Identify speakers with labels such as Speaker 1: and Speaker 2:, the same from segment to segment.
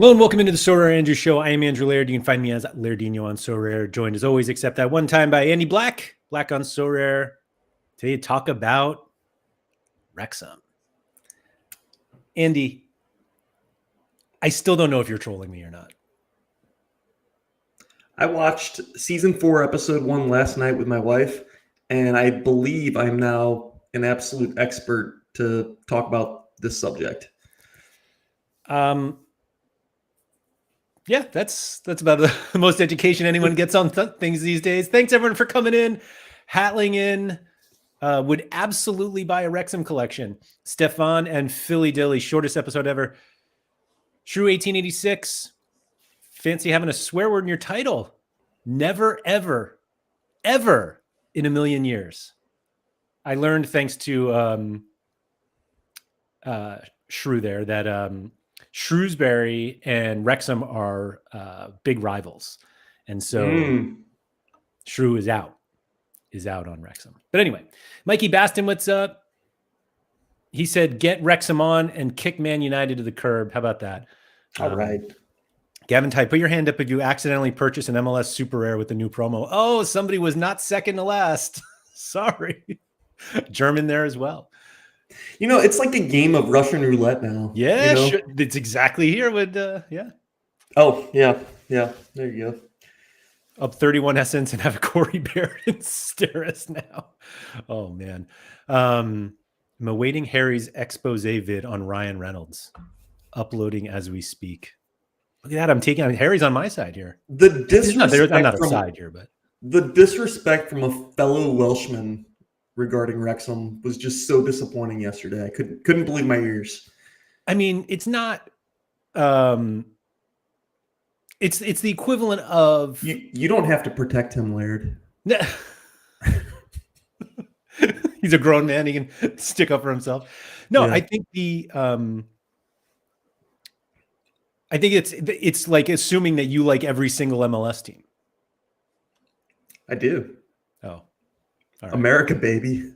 Speaker 1: Hello and welcome into the SorareAndrews show. I am Andrew Laird. You can find me as Lairdino on Sorare, joined as always, except that one time by Andy Black on Sorare. Today, talk about Wrexham. Andy, I still don't know if you're trolling me or not.
Speaker 2: I watched season 4, episode 1 last night with my wife, and I believe I'm now an absolute expert to talk about this subject.
Speaker 1: Yeah, that's about the most education anyone gets on things these days. Thanks everyone for coming in, hatling in. Would absolutely buy a Wrexham collection. Stefan and Philly Dilly, shortest episode ever. Shrew 1886. Fancy having a swear word in your title. Never, ever, ever in a million years. I learned thanks to Shrew there that Shrewsbury and Wrexham are big rivals. And so Shrew is out on Wrexham. But anyway, Mikey Baston, what's up? He said, get Wrexham on and kick Man United to the curb. How about that?
Speaker 2: All right.
Speaker 1: Gavin Ty, put your hand up if you accidentally purchase an MLS Super Rare with the new promo. Oh, somebody was not second to last. Sorry. German there as well.
Speaker 2: You know, it's like a game of Russian roulette now.
Speaker 1: Yeah,
Speaker 2: you know?
Speaker 1: It's exactly here with, yeah.
Speaker 2: Oh, yeah. Yeah, there you go.
Speaker 1: Up 31 essence and have Corey Barrett stare us now. Oh, man. I'm awaiting Harry's expose vid on Ryan Reynolds. Uploading as we speak. Look at that. I'm taking Harry's on my side here.
Speaker 2: The disrespect
Speaker 1: I'm not a side here, but
Speaker 2: the disrespect from a fellow Welshman regarding Wrexham was just so disappointing yesterday. I couldn't believe my ears.
Speaker 1: I mean, it's not it's the equivalent of
Speaker 2: you don't have to protect him, Laird.
Speaker 1: He's a grown man, he can stick up for himself. No, yeah. I think it's like assuming that you like every single MLS team.
Speaker 2: I do.
Speaker 1: Oh. All right.
Speaker 2: America, baby.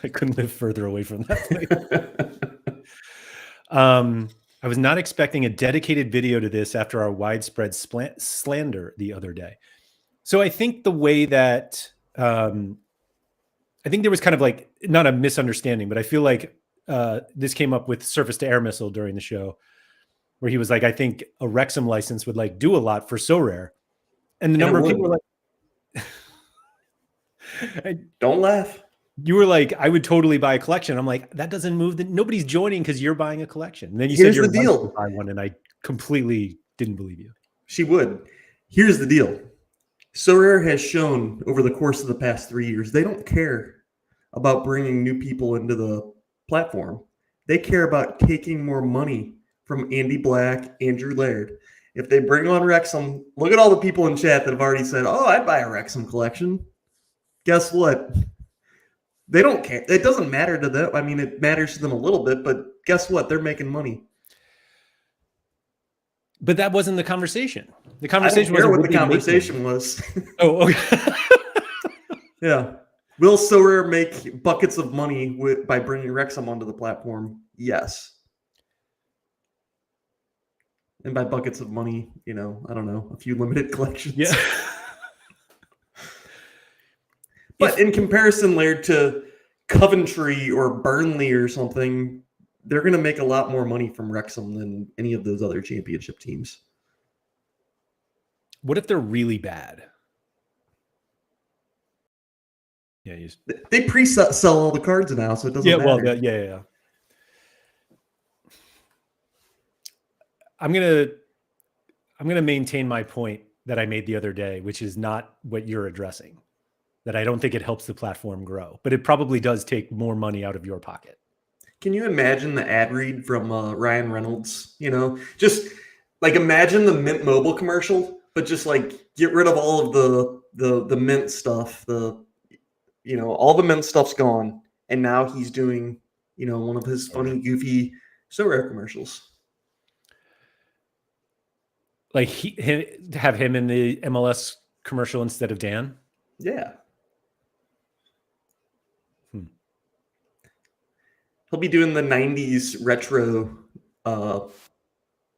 Speaker 1: I couldn't live further away from that. I was not expecting a dedicated video to this after our widespread slander the other day. So I think the way that I think there was kind of like not a misunderstanding, but I feel like this came up with Surface to Air Missile during the show, where he was like, I think a Wrexham license would like do a lot for Sorare. And the number of people were like,
Speaker 2: don't laugh.
Speaker 1: You were like, I would totally buy a collection. I'm like, that doesn't move. Nobody's joining because you're buying a collection. And then you said you're the deal. Buy one, and I completely didn't believe you.
Speaker 2: She would. Here's the deal. Sorare has shown over the course of the past 3 years, they don't care about bringing new people into the platform. They care about taking more money from Andy Black, Andrew Laird. If they bring on Wrexham, look at all the people in chat that have already said, oh, I'd buy a Wrexham collection. Guess what? They don't care. It doesn't matter to them. I mean, it matters to them a little bit, but guess what? They're making money.
Speaker 1: But that wasn't the conversation. The conversation
Speaker 2: was what the conversation was.
Speaker 1: Oh, okay.
Speaker 2: Yeah. Will Sorare make buckets of money by bringing Wrexham onto the platform? Yes. And by buckets of money, you know, I don't know, a few limited collections.
Speaker 1: Yeah.
Speaker 2: But in comparison, Laird, to Coventry or Burnley or something, they're going to make a lot more money from Wrexham than any of those other championship teams.
Speaker 1: What if they're really bad? Yeah,
Speaker 2: they pre-sell all the cards now, so it doesn't matter.
Speaker 1: Well, yeah. I'm gonna maintain my point that I made the other day, which is not what you're addressing. That I don't think it helps the platform grow, but it probably does take more money out of your pocket.
Speaker 2: Can you imagine the ad read from Ryan Reynolds? You know, just like imagine the Mint Mobile commercial, but just like get rid of all of the Mint stuff. All the Mint stuff's gone, and now he's doing, one of his funny, goofy Sorare commercials.
Speaker 1: Like have him in the MLS commercial instead of Dan?
Speaker 2: Yeah. He'll be doing the 90s retro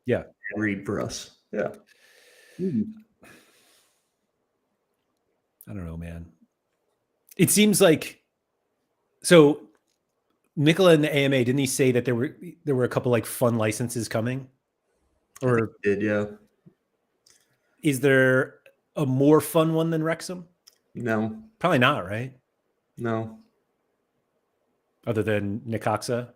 Speaker 1: Yeah.
Speaker 2: read for us. Yeah.
Speaker 1: I don't know, man. It seems like so. Nicola in the AMA, didn't he say that there were a couple like fun licenses coming? Or
Speaker 2: Did yeah.
Speaker 1: is there a more fun one than Wrexham?
Speaker 2: No.
Speaker 1: Probably not, right?
Speaker 2: No.
Speaker 1: Other than Nicoxa.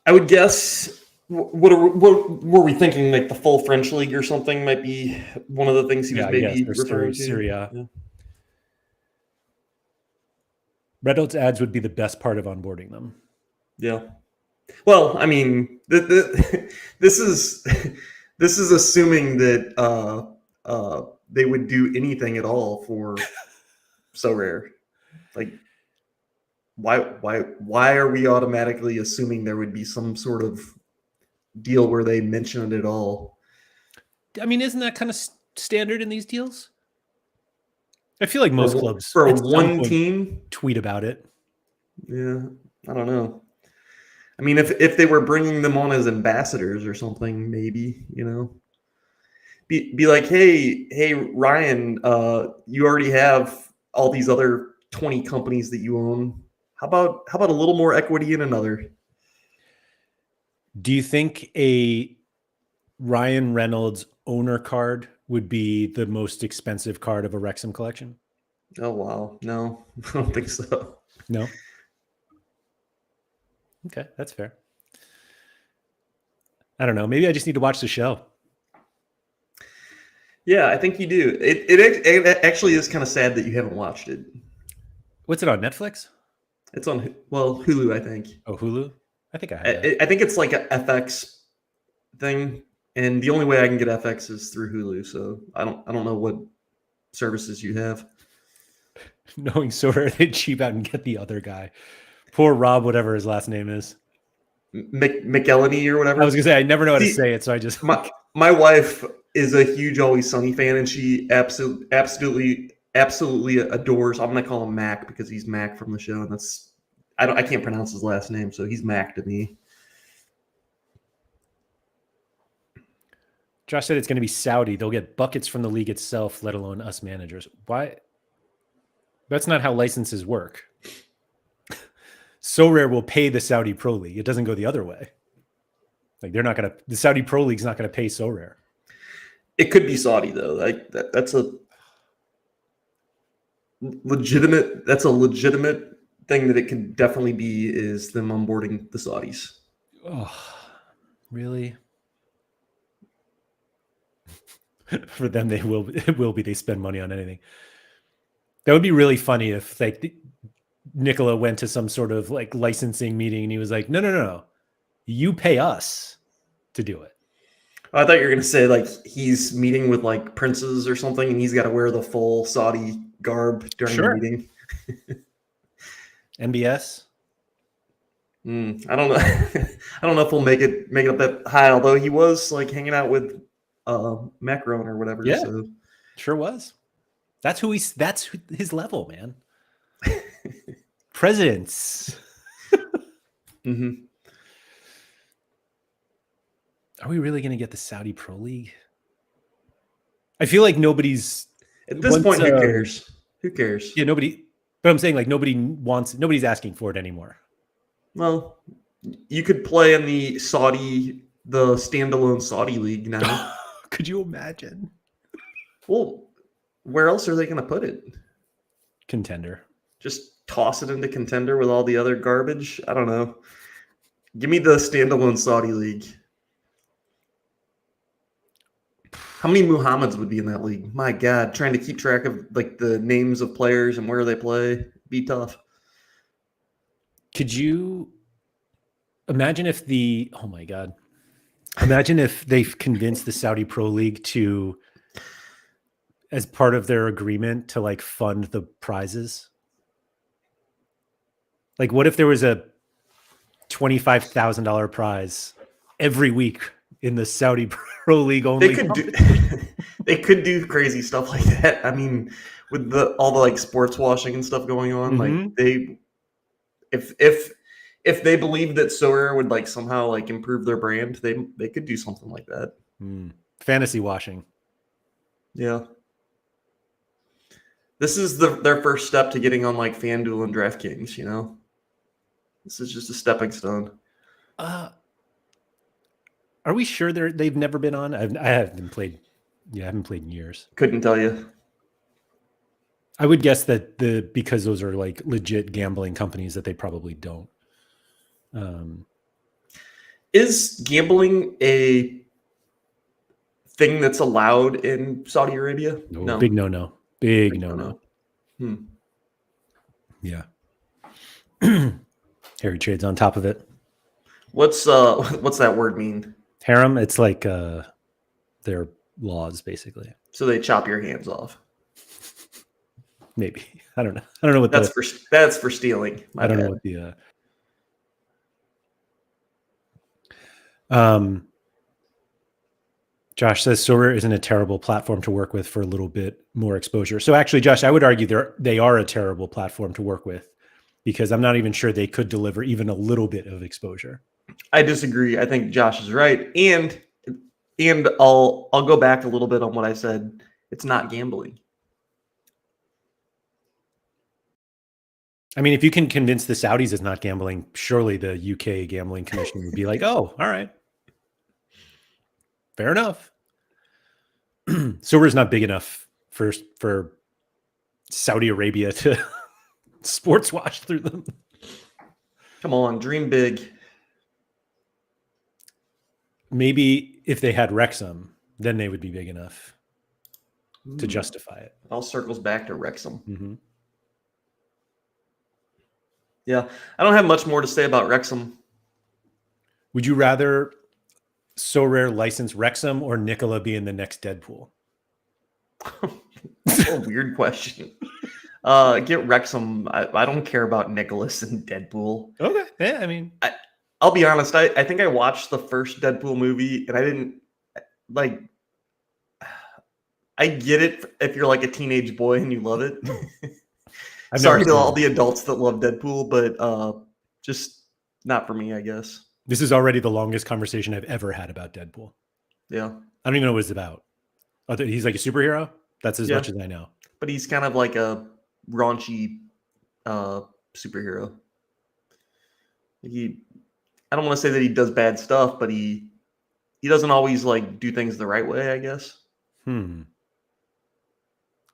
Speaker 2: I would guess. What were we thinking? Like the full French league or something might be one of the things he was maybe referring to.
Speaker 1: Syria.
Speaker 2: Yeah.
Speaker 1: Reynolds ads would be the best part of onboarding them.
Speaker 2: Yeah. Well, I mean, this is assuming that they would do anything at all for Sorare. Like, why are we automatically assuming there would be some sort of deal where they mention it at all?
Speaker 1: I mean, isn't that kind of standard in these deals? I feel like most clubs
Speaker 2: for
Speaker 1: at some
Speaker 2: one
Speaker 1: point
Speaker 2: team
Speaker 1: tweet about it.
Speaker 2: Yeah, I don't know. I mean, if they were bringing them on as ambassadors or something, maybe, be like, hey, Ryan, you already have all these other 20 companies that you own. How about a little more equity in another?
Speaker 1: Do you think a Ryan Reynolds owner card would be the most expensive card of a Wrexham collection?
Speaker 2: Oh wow, no, I don't think so.
Speaker 1: No. Okay, that's fair. I don't know. Maybe I just need to watch the show.
Speaker 2: Yeah, I think you do. It actually is kind of sad that you haven't watched it.
Speaker 1: What's it on, Netflix?
Speaker 2: It's on Hulu, I think.
Speaker 1: Oh, Hulu? I think I have that.
Speaker 2: I think it's like a FX thing, and the only way I can get FX is through Hulu. So I don't know what services you have.
Speaker 1: Knowing Sorare, they cheap out and get the other guy. Poor Rob, whatever his last name is.
Speaker 2: McElhenney or whatever.
Speaker 1: I was gonna say I never know how to say it, so I just
Speaker 2: my wife is a huge Always Sunny fan, and she absolutely adores. I'm gonna call him Mac because he's Mac from the show, and I can't pronounce his last name, so he's Mac to me.
Speaker 1: Josh said it's going to be Saudi. They'll get buckets from the league itself, let alone us managers. Why? That's not how licenses work. Sorare will pay the Saudi Pro League. It doesn't go the other way. Like the Saudi Pro League's not going to pay Sorare.
Speaker 2: It could be Saudi though. Like that's a legitimate thing that it could definitely be, is them onboarding the Saudis.
Speaker 1: Oh, really? For them, it will be. They spend money on anything. That would be really funny if like Nicola went to some sort of like licensing meeting and he was like, no, you pay us to do it.
Speaker 2: I thought you were going to say like he's meeting with like princes or something, and he's got to wear the full Saudi garb during the meeting.
Speaker 1: MBS.
Speaker 2: I don't know. I don't know if we'll make it up that high. Although he was like hanging out with Macron or whatever.
Speaker 1: Yeah,
Speaker 2: so.
Speaker 1: Sure was. That's his level, man. Presidents.
Speaker 2: Mm-hmm.
Speaker 1: Are we really going to get the Saudi Pro League? I feel like nobody's
Speaker 2: at this point. Who cares? Who cares?
Speaker 1: Yeah, nobody. But I'm saying like nobody's asking for it anymore.
Speaker 2: Well, you could play in the standalone Saudi league now.
Speaker 1: Could you imagine?
Speaker 2: Well, where else are they going to put it?
Speaker 1: Contender.
Speaker 2: Just toss it into Contender with all the other garbage? I don't know. Give me the standalone Saudi league. How many Muhammads would be in that league? My God, trying to keep track of like the names of players and where they play be tough.
Speaker 1: Could you imagine if imagine if they've convinced the Saudi Pro League to, as part of their agreement, to like fund the prizes? Like, what if there was a $25,000 prize every week in the Saudi Pro League only?
Speaker 2: They could do crazy stuff like that. I mean, with all the like sports washing and stuff going on, like if if they believe that Sorare would like somehow like improve their brand, they could do something like that.
Speaker 1: Fantasy washing.
Speaker 2: Yeah. This is their first step to getting on like FanDuel and DraftKings, you know? This is just a stepping stone.
Speaker 1: Are we sure they've never been on? I haven't played. Yeah, I haven't played in years.
Speaker 2: Couldn't tell you.
Speaker 1: I would guess that because those are like legit gambling companies that they probably don't.
Speaker 2: Is gambling a thing that's allowed in Saudi Arabia?
Speaker 1: No. Big no-no. Big no-no. Yeah. Harry trades on top of it.
Speaker 2: What's that word mean?
Speaker 1: Harem. It's like their laws, basically.
Speaker 2: So they chop your hands off.
Speaker 1: Maybe. I don't know. I don't know what
Speaker 2: that's for stealing.
Speaker 1: I don't know what the Josh says Sorare isn't a terrible platform to work with for a little bit more exposure. So actually, Josh, I would argue they are a terrible platform to work with because I'm not even sure they could deliver even a little bit of exposure.
Speaker 2: I disagree. I think Josh is right. And I'll go back a little bit on what I said. It's not gambling.
Speaker 1: I mean, if you can convince the Saudis it's not gambling, surely the UK gambling commission would be like, oh, all right. Fair enough. Sorare's not big enough for Saudi Arabia to sports watch through them.
Speaker 2: Come on, dream big.
Speaker 1: Maybe if they had Wrexham, then they would be big enough to justify it.
Speaker 2: It all circles back to Wrexham.
Speaker 1: Mm-hmm.
Speaker 2: Yeah, I don't have much more to say about Wrexham.
Speaker 1: Would you rather Sorare license Wrexham or Nicola be in the next Deadpool?
Speaker 2: A weird question. Get Wrexham. I don't care about Nicholas and Deadpool.
Speaker 1: Okay. Yeah, I mean,
Speaker 2: I'll be honest. I think I watched the first Deadpool movie and I didn't like. I get it if you're like a teenage boy and you love it. Sorry to all the adults that love Deadpool, but just not for me, I guess.
Speaker 1: This is already the longest conversation I've ever had about Deadpool.
Speaker 2: Yeah.
Speaker 1: I don't even know what it's about. He's like a superhero? That's as much as I know.
Speaker 2: But he's kind of like a raunchy superhero. I don't want to say that he does bad stuff, but he doesn't always like do things the right way, I guess.
Speaker 1: I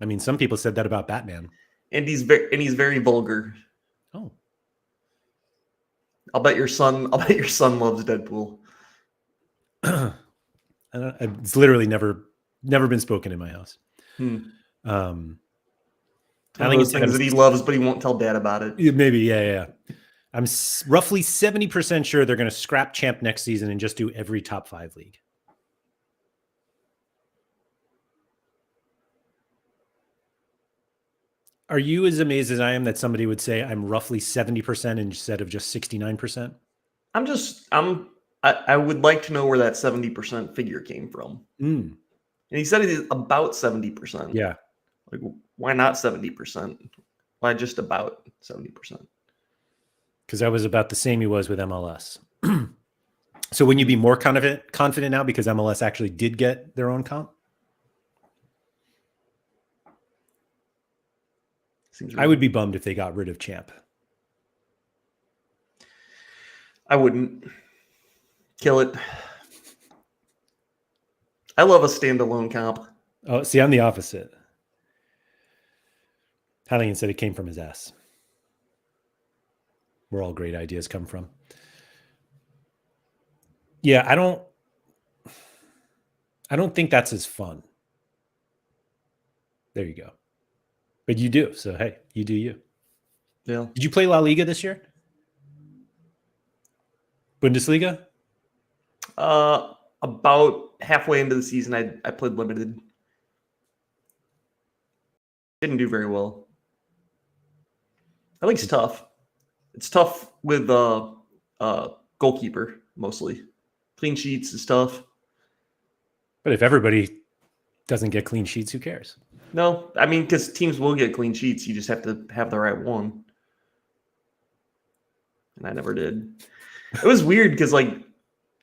Speaker 1: mean, some people said that about Batman.
Speaker 2: And he's very vulgar.
Speaker 1: Oh.
Speaker 2: I'll bet your son loves Deadpool.
Speaker 1: It's literally never been spoken in my house.
Speaker 2: One of those things that he loves, but he won't tell dad about it.
Speaker 1: Maybe, yeah. I'm roughly 70% sure they're going to scrap Champ next season and just do every top 5 league. Are you as amazed as I am that somebody would say I'm roughly 70% instead of just 69%?
Speaker 2: I would like to know where that 70% figure came from. And he said it is about 70%.
Speaker 1: Yeah.
Speaker 2: Like, why not 70%? Why just about 70%?
Speaker 1: Because that was about the same he was with MLS. So wouldn't you be more confident now because MLS actually did get their own comp? I would be bummed if they got rid of Champ.
Speaker 2: I wouldn't. Kill it. I love a standalone comp.
Speaker 1: Oh, see, I'm the opposite. Halligan said it came from his ass. Where all great ideas come from. Yeah, I don't think that's as fun. There you go. But you do. So, hey, you do you.
Speaker 2: Yeah.
Speaker 1: Did you play La Liga this year? Bundesliga?
Speaker 2: About halfway into the season, I played limited. Didn't do very well. I think it's tough. It's tough with goalkeeper, mostly. Clean sheets is tough.
Speaker 1: But if everybody doesn't get clean sheets, who cares?
Speaker 2: No, I mean, because teams will get clean sheets. You just have to have the right one. and I never did. It was weird because like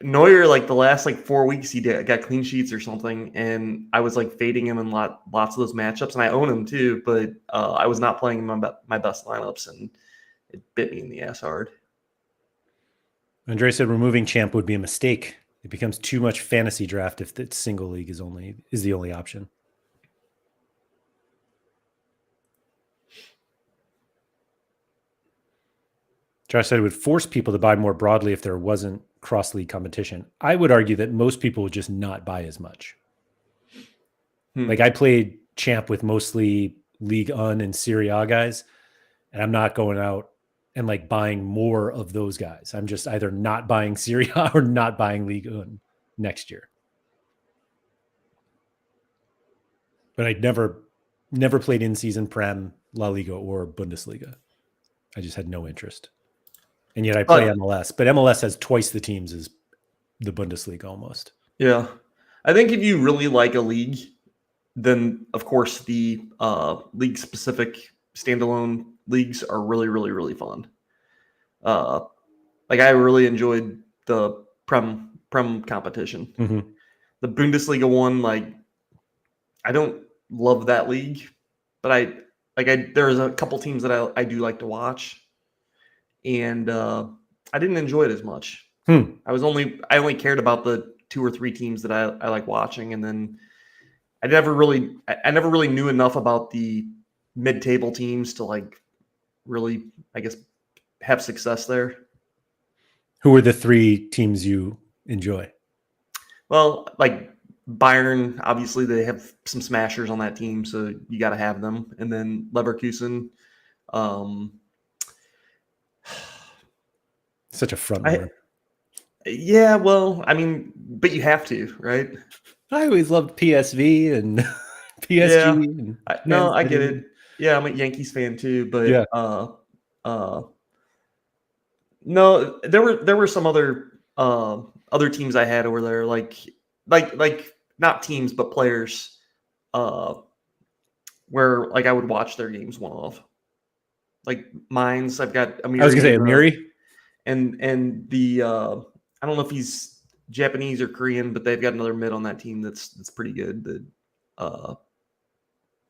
Speaker 2: Neuer, like the last like 4 weeks, he got clean sheets or something, and I was like fading him in lots of those matchups, and I own him too, but I was not playing my best lineups, and it bit me in the ass hard.
Speaker 1: Andre said removing Champ would be a mistake. It becomes too much fantasy draft if the single league is the only option. Josh said it would force people to buy more broadly if there wasn't cross-league competition. I would argue that most people would just not buy as much. Like I played Champ with mostly Ligue 1 and Serie A guys, and I'm not going out and like buying more of those guys. I'm just either not buying Serie A or not buying Ligue 1 next year. But I'd never played in-season Prem, La Liga, or Bundesliga. I just had no interest. And yet I play MLS, but MLS has twice the teams as the Bundesliga almost.
Speaker 2: Yeah. I think if you really like a league, then of course the league-specific standalone leagues are really, really, really fun. Like I really enjoyed the Prem competition.
Speaker 1: Mm-hmm.
Speaker 2: The Bundesliga one, like I don't love that league, but there's a couple teams that I do like to watch, and I didn't enjoy it as much. I only cared about the 2 or 3 teams that I like watching, and then I never really knew enough about the mid-table teams to like really, I guess, have success there.
Speaker 1: Who are the 3 teams you enjoy?
Speaker 2: Well, like Bayern, obviously they have some smashers on that team, so you got to have them. And then Leverkusen.
Speaker 1: Such a front runner.
Speaker 2: Yeah, well, I mean, but you have to, right?
Speaker 1: I always loved PSV and PSG.
Speaker 2: Yeah.
Speaker 1: And
Speaker 2: I get it. Yeah, I'm a Yankees fan too, but
Speaker 1: yeah.
Speaker 2: No, there were some other teams I had over there, like not teams but players, where like I would watch their games one off. Like Mines, I've got Amiri.
Speaker 1: I was gonna say Amiri,
Speaker 2: and the I don't know if he's Japanese or Korean, but they've got another mid on that team that's pretty good that I'd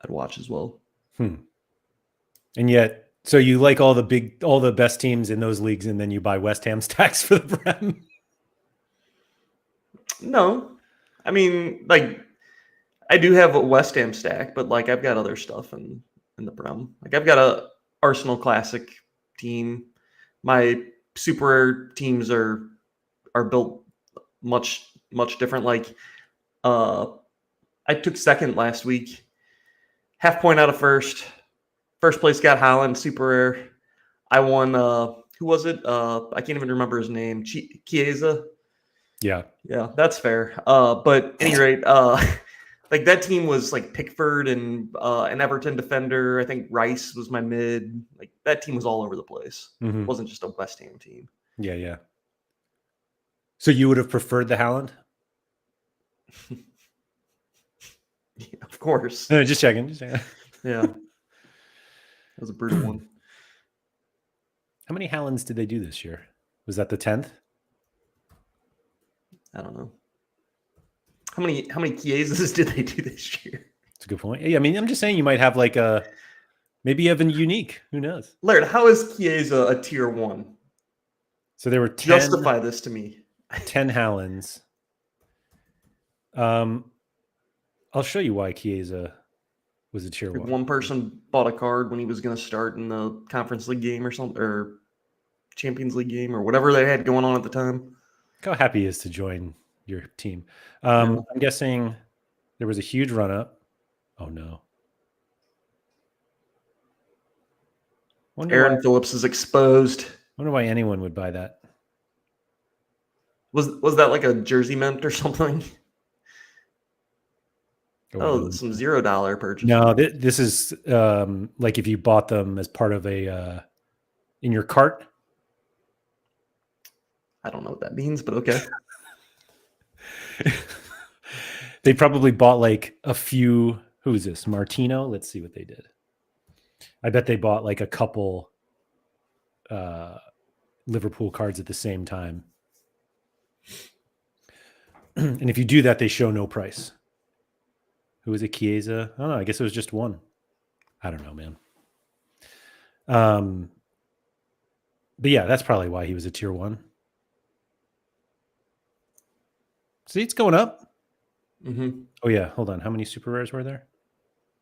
Speaker 2: watch as well.
Speaker 1: And yet, so you like all the best teams in those leagues, and then you buy West Ham stacks for the Prem?
Speaker 2: No, I mean, like I do have a West Ham stack, but like I've got other stuff in the Prem. Like I've got a Arsenal Classic team. My super rare teams are built much different. Like I took second last week, half point out of first. First place got Holland, super rare. I won. Who was it? I can't even remember his name. Chiesa.
Speaker 1: Yeah,
Speaker 2: that's fair. But at any rate, like that team was like Pickford and an Everton defender. I think Rice was my mid. Like that team was all over the place.
Speaker 1: Mm-hmm.
Speaker 2: It wasn't just a West Ham team.
Speaker 1: Yeah. So you would have preferred the Haaland?
Speaker 2: Yeah, of course.
Speaker 1: No, just checking.
Speaker 2: Yeah. That was a brutal one.
Speaker 1: How many Haalands did they do this year? Was that the 10th?
Speaker 2: I don't know. How many Chiesas did they do this year?
Speaker 1: That's a good point. Yeah, I mean, I'm just saying you might have like maybe you have a unique. Who knows?
Speaker 2: Laird, how is Chiesa a tier 1?
Speaker 1: So there were 10.
Speaker 2: Justify this to me.
Speaker 1: 10 Haalands. I'll show you why Chiesa was a tier 1.
Speaker 2: One person bought a card when he was going to start in the Conference League game or something, or Champions League game, or whatever they had going on at the time.
Speaker 1: Look how happy he is to join your team. I'm guessing there was a huge run up. Oh no.
Speaker 2: Aaron Phillips is exposed.
Speaker 1: Wonder why anyone would buy that.
Speaker 2: Was that like a jersey mint or something? Some $0 purchase.
Speaker 1: No, this is like if you bought them as part of a in your cart.
Speaker 2: I don't know what that means, but okay.
Speaker 1: They probably bought like a few. Who is this? Martino? Let's see what they did. I bet they bought like a couple Liverpool cards at the same time. And if you do that, they show no price. Who was it? Chiesa? I don't know. I guess it was just one. I don't know, man. But yeah, that's probably why he was a tier 1. See, it's going up.
Speaker 2: Mm-hmm.
Speaker 1: Oh yeah, hold on. How many super rares were there?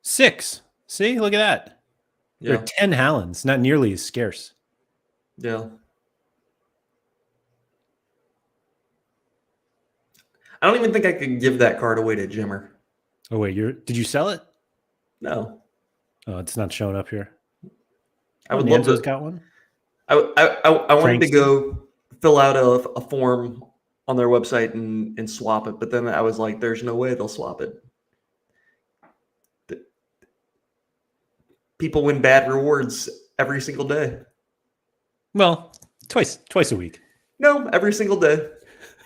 Speaker 1: 6. See, look at that. There
Speaker 2: Yeah.
Speaker 1: are 10 Hallands, not nearly as scarce.
Speaker 2: Yeah. I don't even think I could give that card away to Jimmer.
Speaker 1: Oh wait, did you sell it?
Speaker 2: No.
Speaker 1: Oh, it's not showing up here.
Speaker 2: I would love
Speaker 1: Nanzo's
Speaker 2: to.
Speaker 1: got one.
Speaker 2: I wanted to
Speaker 1: Frankston?
Speaker 2: go fill out a form on their website and swap it, but then I was like, "There's no way they'll swap it." People win bad rewards every single day.
Speaker 1: Well, twice a week.
Speaker 2: No, every single day.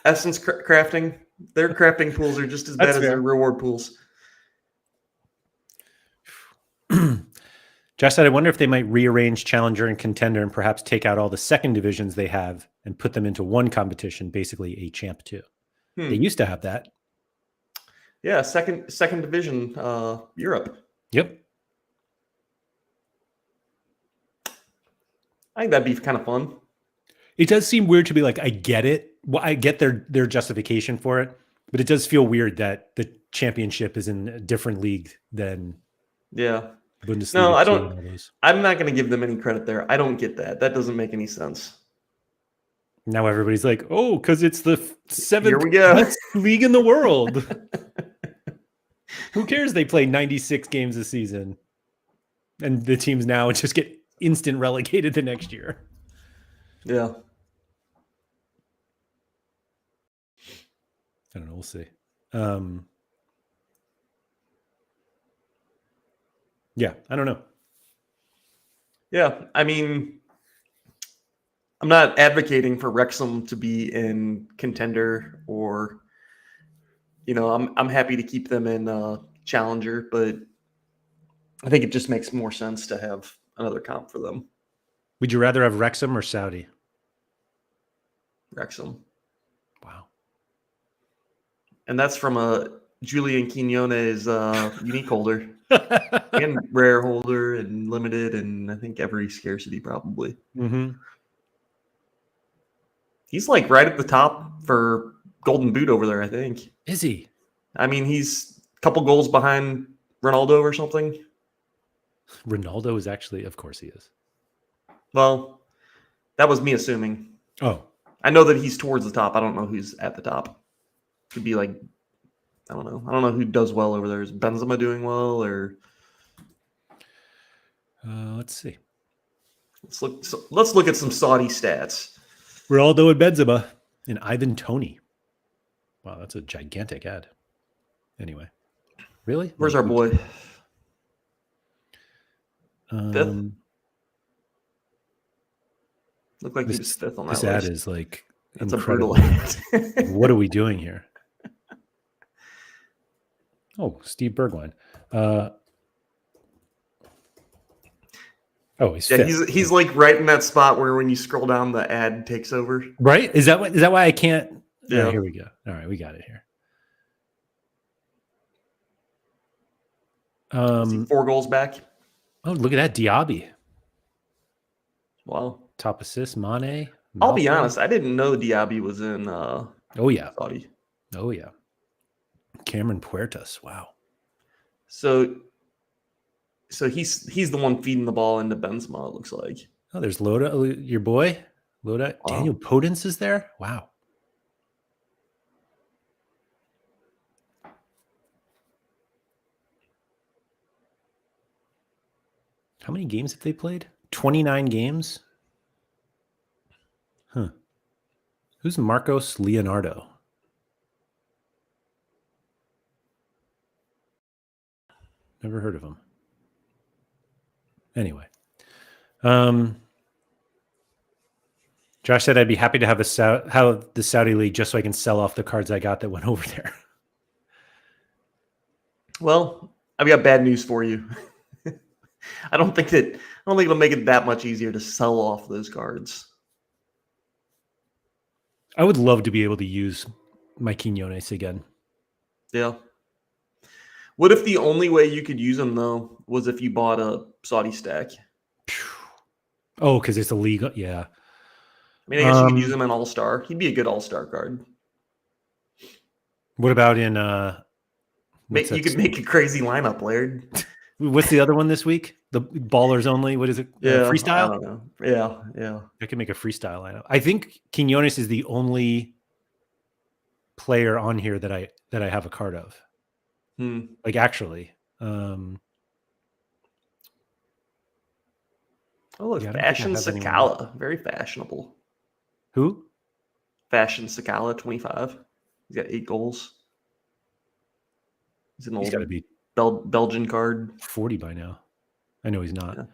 Speaker 2: Essence crafting, their crafting pools are just as bad as their reward pools.
Speaker 1: Josh said, I wonder if they might rearrange Challenger and Contender and perhaps take out all the second divisions they have and put them into one competition, basically a Champ 2. They used to have that.
Speaker 2: Yeah, second division, Europe.
Speaker 1: Yep.
Speaker 2: I think that'd be kind of fun.
Speaker 1: It does seem weird to be like, I get it. Well, I get their justification for it, but it does feel weird that the championship is in a different league than Bundesliga.
Speaker 2: No, I don't. I'm not going to give them any credit there. I don't get that. That doesn't make any sense.
Speaker 1: Now everybody's like, oh, because it's the 7th best league in the world. Who cares? They play 96 games a season, and the teams now just get instant relegated the next year.
Speaker 2: Yeah.
Speaker 1: I don't know. We'll see. Yeah, I don't know.
Speaker 2: Yeah, I mean, I'm not advocating for Wrexham to be in Contender or, I'm happy to keep them in Challenger, but I think it just makes more sense to have another comp for them.
Speaker 1: Would you rather have Wrexham or Saudi?
Speaker 2: Wrexham.
Speaker 1: Wow.
Speaker 2: And that's from a Julian Quinones unique holder and rare holder and limited, and I think every scarcity probably.
Speaker 1: Mm-hmm.
Speaker 2: He's like right at the top for Golden Boot over there, I think.
Speaker 1: Is he?
Speaker 2: I mean, he's a couple goals behind Ronaldo or something.
Speaker 1: Ronaldo is actually, of course he is.
Speaker 2: Well, that was me assuming.
Speaker 1: Oh.
Speaker 2: I know that he's towards the top. I don't know who's at the top. Could be like, I don't know. I don't know who does well over there. Is Benzema doing well or?
Speaker 1: Let's see.
Speaker 2: Let's look at some Saudi stats.
Speaker 1: Ronaldo and Benzema and Ivan Toney. Wow, that's a gigantic ad. Anyway, really?
Speaker 2: Where's our boy? Fifth. Look like he's fifth on that list.
Speaker 1: This ad is like
Speaker 2: That's
Speaker 1: incredible.
Speaker 2: a brutal ad.
Speaker 1: What are we doing here? Oh, Steve Bergwijn. He's fifth.
Speaker 2: He's like right in that spot where when you scroll down, the ad takes over.
Speaker 1: Right? Is that why I can't?
Speaker 2: Yeah.
Speaker 1: Oh, here we go. All right, we got it here.
Speaker 2: Is he 4 goals back?
Speaker 1: Oh, look at that, Diaby.
Speaker 2: Wow.
Speaker 1: Top assist, Mane.
Speaker 2: I'll be honest, I didn't know Diaby was in Saudi.
Speaker 1: Oh yeah. Cameron Puertas. Wow.
Speaker 2: So he's the one feeding the ball into Benzema, it looks like.
Speaker 1: Oh, there's Loda, your boy. Loda. Wow. Daniel Podence is there? Wow. How many games have they played? 29 games? Huh. Who's Marcos Leonardo? Never heard of him. Anyway. Josh said I'd be happy to have the Saudi League just so I can sell off the cards I got that went over there.
Speaker 2: Well, I've got bad news for you. I don't think it'll make it that much easier to sell off those cards.
Speaker 1: I would love to be able to use my Quinones again.
Speaker 2: Yeah. What if the only way you could use them, though, was if you bought a Saudi stack?
Speaker 1: Oh, because it's illegal. Yeah.
Speaker 2: I mean, I guess you could use him in All-Star. He'd be a good All-Star card.
Speaker 1: What about in
Speaker 2: You could make a crazy lineup, Laird.
Speaker 1: what's the other one this week? The ballers only. What is it? Freestyle?
Speaker 2: I don't know. Yeah.
Speaker 1: I could make a freestyle lineup. I think Quinones is the only player on here that I have a card of. Like actually.
Speaker 2: Oh, look, Fashion Sakala. Very fashionable.
Speaker 1: Who?
Speaker 2: Fashion Sakala, 25. He's got 8 goals. He's got to be Belgian card.
Speaker 1: 40 by now. I know he's not. Yeah.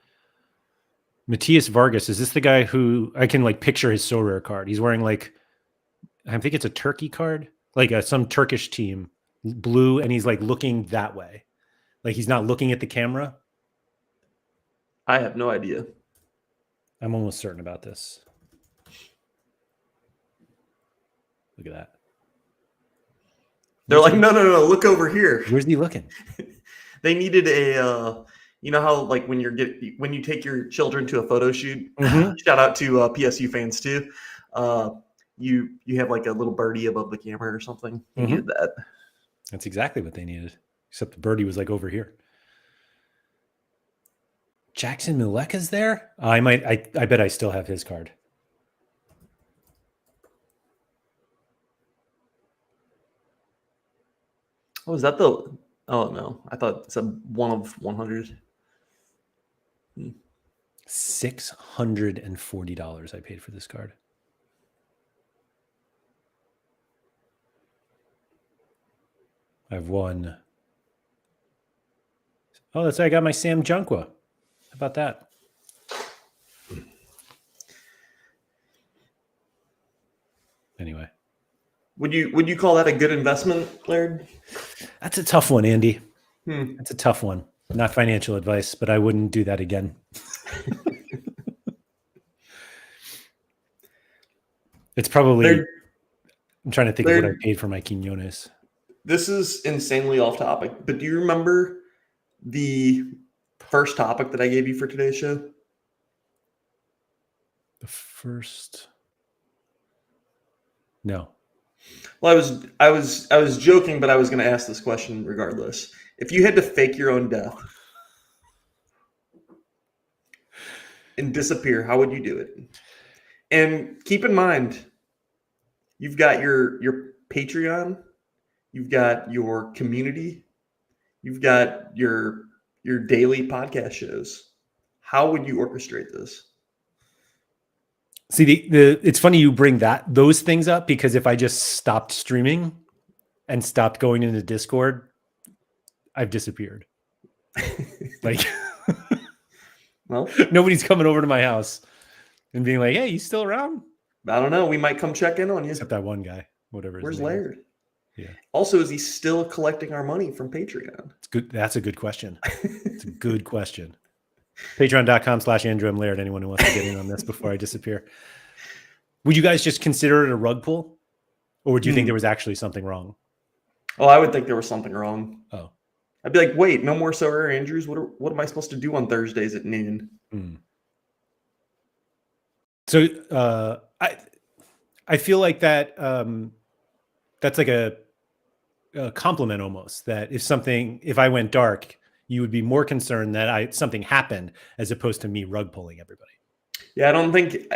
Speaker 1: Matthias Vargas, is this the guy who I can like picture his Sorare card? He's wearing like, I think it's a Turkey card, like some Turkish team, blue, and he's like looking that way. Like he's not looking at the camera.
Speaker 2: I have no idea.
Speaker 1: I'm almost certain about this. Look at that.
Speaker 2: They're like, no, look over here.
Speaker 1: Where's he looking?
Speaker 2: They needed a, you know how like when you take your children to a photo shoot, shout out to PSU fans too. You have like a little birdie above the camera or something. They needed that.
Speaker 1: That's exactly what they needed. Except the birdie was like over here. Jackson Muleka's there? I bet I still have his card.
Speaker 2: Oh, is that the... Oh, no. I thought it's a 1 of 100.
Speaker 1: $640 I paid for this card. I've won. Oh, that's how I got my Sam Junqua. How about that? Anyway.
Speaker 2: Would you call that a good investment, Laird?
Speaker 1: That's a tough one, Andy. That's a tough one. Not financial advice, but I wouldn't do that again. It's probably... I'm trying to think of what I paid for my Quinones.
Speaker 2: This is insanely off topic, but do you remember the first topic that I gave you for today's show?
Speaker 1: The first... No.
Speaker 2: Well, I was joking, but I was going to ask this question regardless. If you had to fake your own death and disappear, how would you do it? And keep in mind, you've got your Patreon, you've got your community, you've got your daily podcast shows. How would you orchestrate this?
Speaker 1: See, it's funny you bring those things up, because if I just stopped streaming and stopped going into Discord, I've disappeared. Like,
Speaker 2: well,
Speaker 1: nobody's coming over to my house and being like, "Hey, you still around?"
Speaker 2: I don't know. We might come check in on you.
Speaker 1: Except that one guy, whatever.
Speaker 2: Where's Laird?
Speaker 1: Yeah.
Speaker 2: Also, is he still collecting our money from Patreon?
Speaker 1: It's good. That's a good question. It's a good question. Patreon.com/Andrew M. Laird. Anyone who wants to get in on this before I disappear. Would you guys just consider it a rug pull? Or would you think there was actually something wrong?
Speaker 2: Oh, I would think there was something wrong.
Speaker 1: Oh.
Speaker 2: I'd be like, wait, no more SorareAndrews? What am I supposed to do on Thursdays at noon?
Speaker 1: So I feel like that that's like a compliment almost, that if I went dark, you would be more concerned that something happened as opposed to me rug pulling everybody.
Speaker 2: Yeah, I don't think...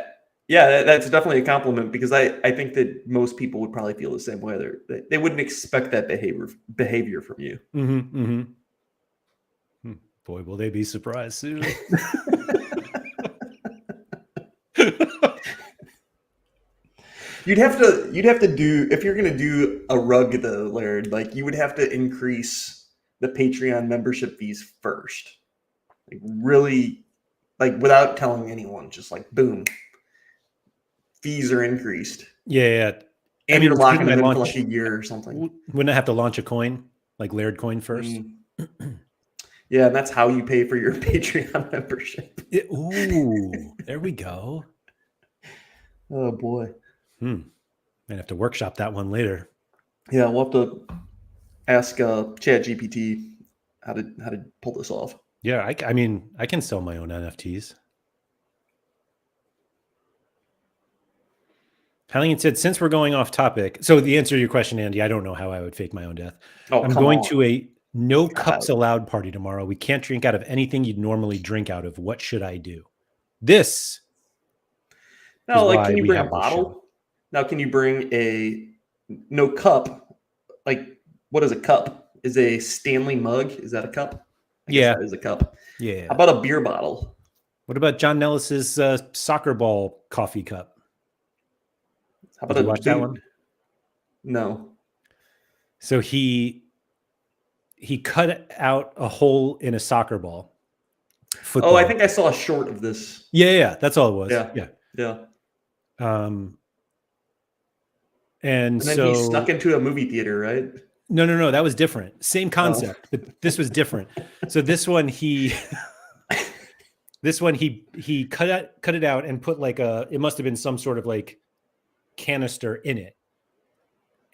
Speaker 2: Yeah, that's definitely a compliment, because I think that most people would probably feel the same way. They wouldn't expect that behavior from you.
Speaker 1: Boy, will they be surprised soon.
Speaker 2: You'd have to do, if you're going to do a rug though, Laird, like you would have to increase the Patreon membership fees first. Like really, like without telling anyone, just like boom. Fees are increased.
Speaker 1: Yeah.
Speaker 2: And you're locking them in for like a year or something.
Speaker 1: Wouldn't I have to launch a coin, like Laird coin first?
Speaker 2: Yeah, and that's how you pay for your Patreon membership.
Speaker 1: Ooh, there we go.
Speaker 2: Oh boy.
Speaker 1: Might have to workshop that one later.
Speaker 2: Yeah, we'll have to ask ChatGPT how to pull this off.
Speaker 1: Yeah, I mean, I can sell my own NFTs. Halligan said, since we're going off topic, so the answer to your question, Andy, I don't know how I would fake my own death.
Speaker 2: Oh,
Speaker 1: I'm
Speaker 2: come
Speaker 1: going
Speaker 2: on.
Speaker 1: to a no
Speaker 2: God.
Speaker 1: cups allowed party tomorrow. We can't drink out of anything you'd normally drink out of. What should I do? This
Speaker 2: Now,
Speaker 1: is
Speaker 2: like,
Speaker 1: why
Speaker 2: can you
Speaker 1: we
Speaker 2: bring a
Speaker 1: have this show.
Speaker 2: bottle? Now, can you bring a no cup? Like, what is a cup? Is a Stanley mug? Is that a cup? I guess
Speaker 1: Yeah.
Speaker 2: that is a cup.
Speaker 1: Yeah.
Speaker 2: How about a beer bottle?
Speaker 1: What about John Nellis's soccer ball coffee cup?
Speaker 2: How
Speaker 1: Did
Speaker 2: about
Speaker 1: you watch that one?
Speaker 2: No.
Speaker 1: So he cut out a hole in a soccer ball. Football.
Speaker 2: Oh, I think I saw a short of this.
Speaker 1: Yeah, that's all it was.
Speaker 2: Yeah.
Speaker 1: And
Speaker 2: then
Speaker 1: so
Speaker 2: he snuck into a movie theater, right?
Speaker 1: No, that was different. Same concept, but this was different. So this one he cut it out and put like it must have been some sort of like canister in it.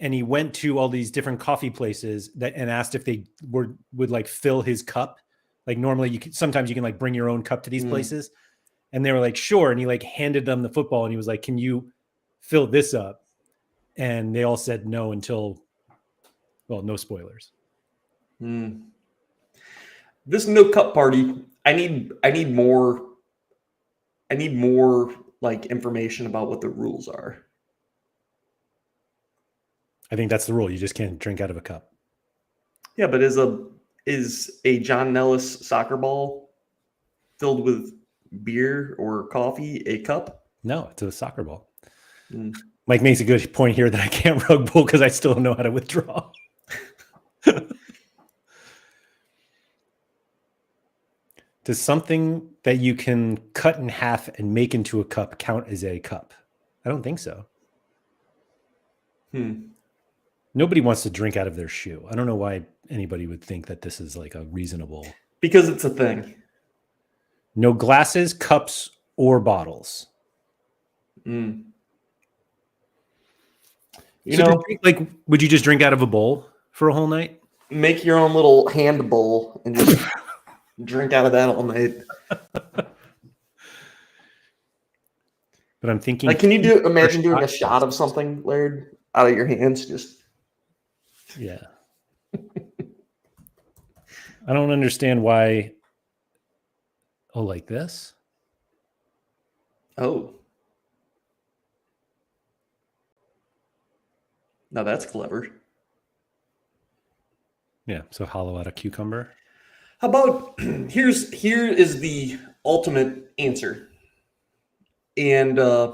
Speaker 1: And he went to all these different coffee places and asked if they would like fill his cup. Like normally sometimes you can like bring your own cup to these places. And they were like, sure. And he like handed them the football and he was like, can you fill this up? And they all said no until, well, no spoilers.
Speaker 2: This no cup party, I need more like information about what the rules are.
Speaker 1: I think that's the rule. You just can't drink out of a cup.
Speaker 2: Yeah, but is a John Nellis soccer ball filled with beer or coffee a cup?
Speaker 1: No, it's a soccer ball. Mike makes a good point here that I can't rug pull because I still don't know how to withdraw. Does something that you can cut in half and make into a cup count as a cup? I don't think so. Nobody wants to drink out of their shoe. I don't know why anybody would think that this is like a reasonable.
Speaker 2: Because it's a thing.
Speaker 1: No glasses, cups, or bottles.
Speaker 2: You
Speaker 1: So
Speaker 2: know,
Speaker 1: like, would you just drink out of a bowl for a whole night?
Speaker 2: make your own little hand bowl and just drink out of that all night.
Speaker 1: But I'm thinking,
Speaker 2: Like, can you imagine doing a shot of something, Laird, out of your hands? Just
Speaker 1: yeah. I don't understand why. Oh, like this?
Speaker 2: oh, now that's clever.
Speaker 1: Yeah. So hollow out a cucumber.
Speaker 2: How about here is the ultimate answer. And I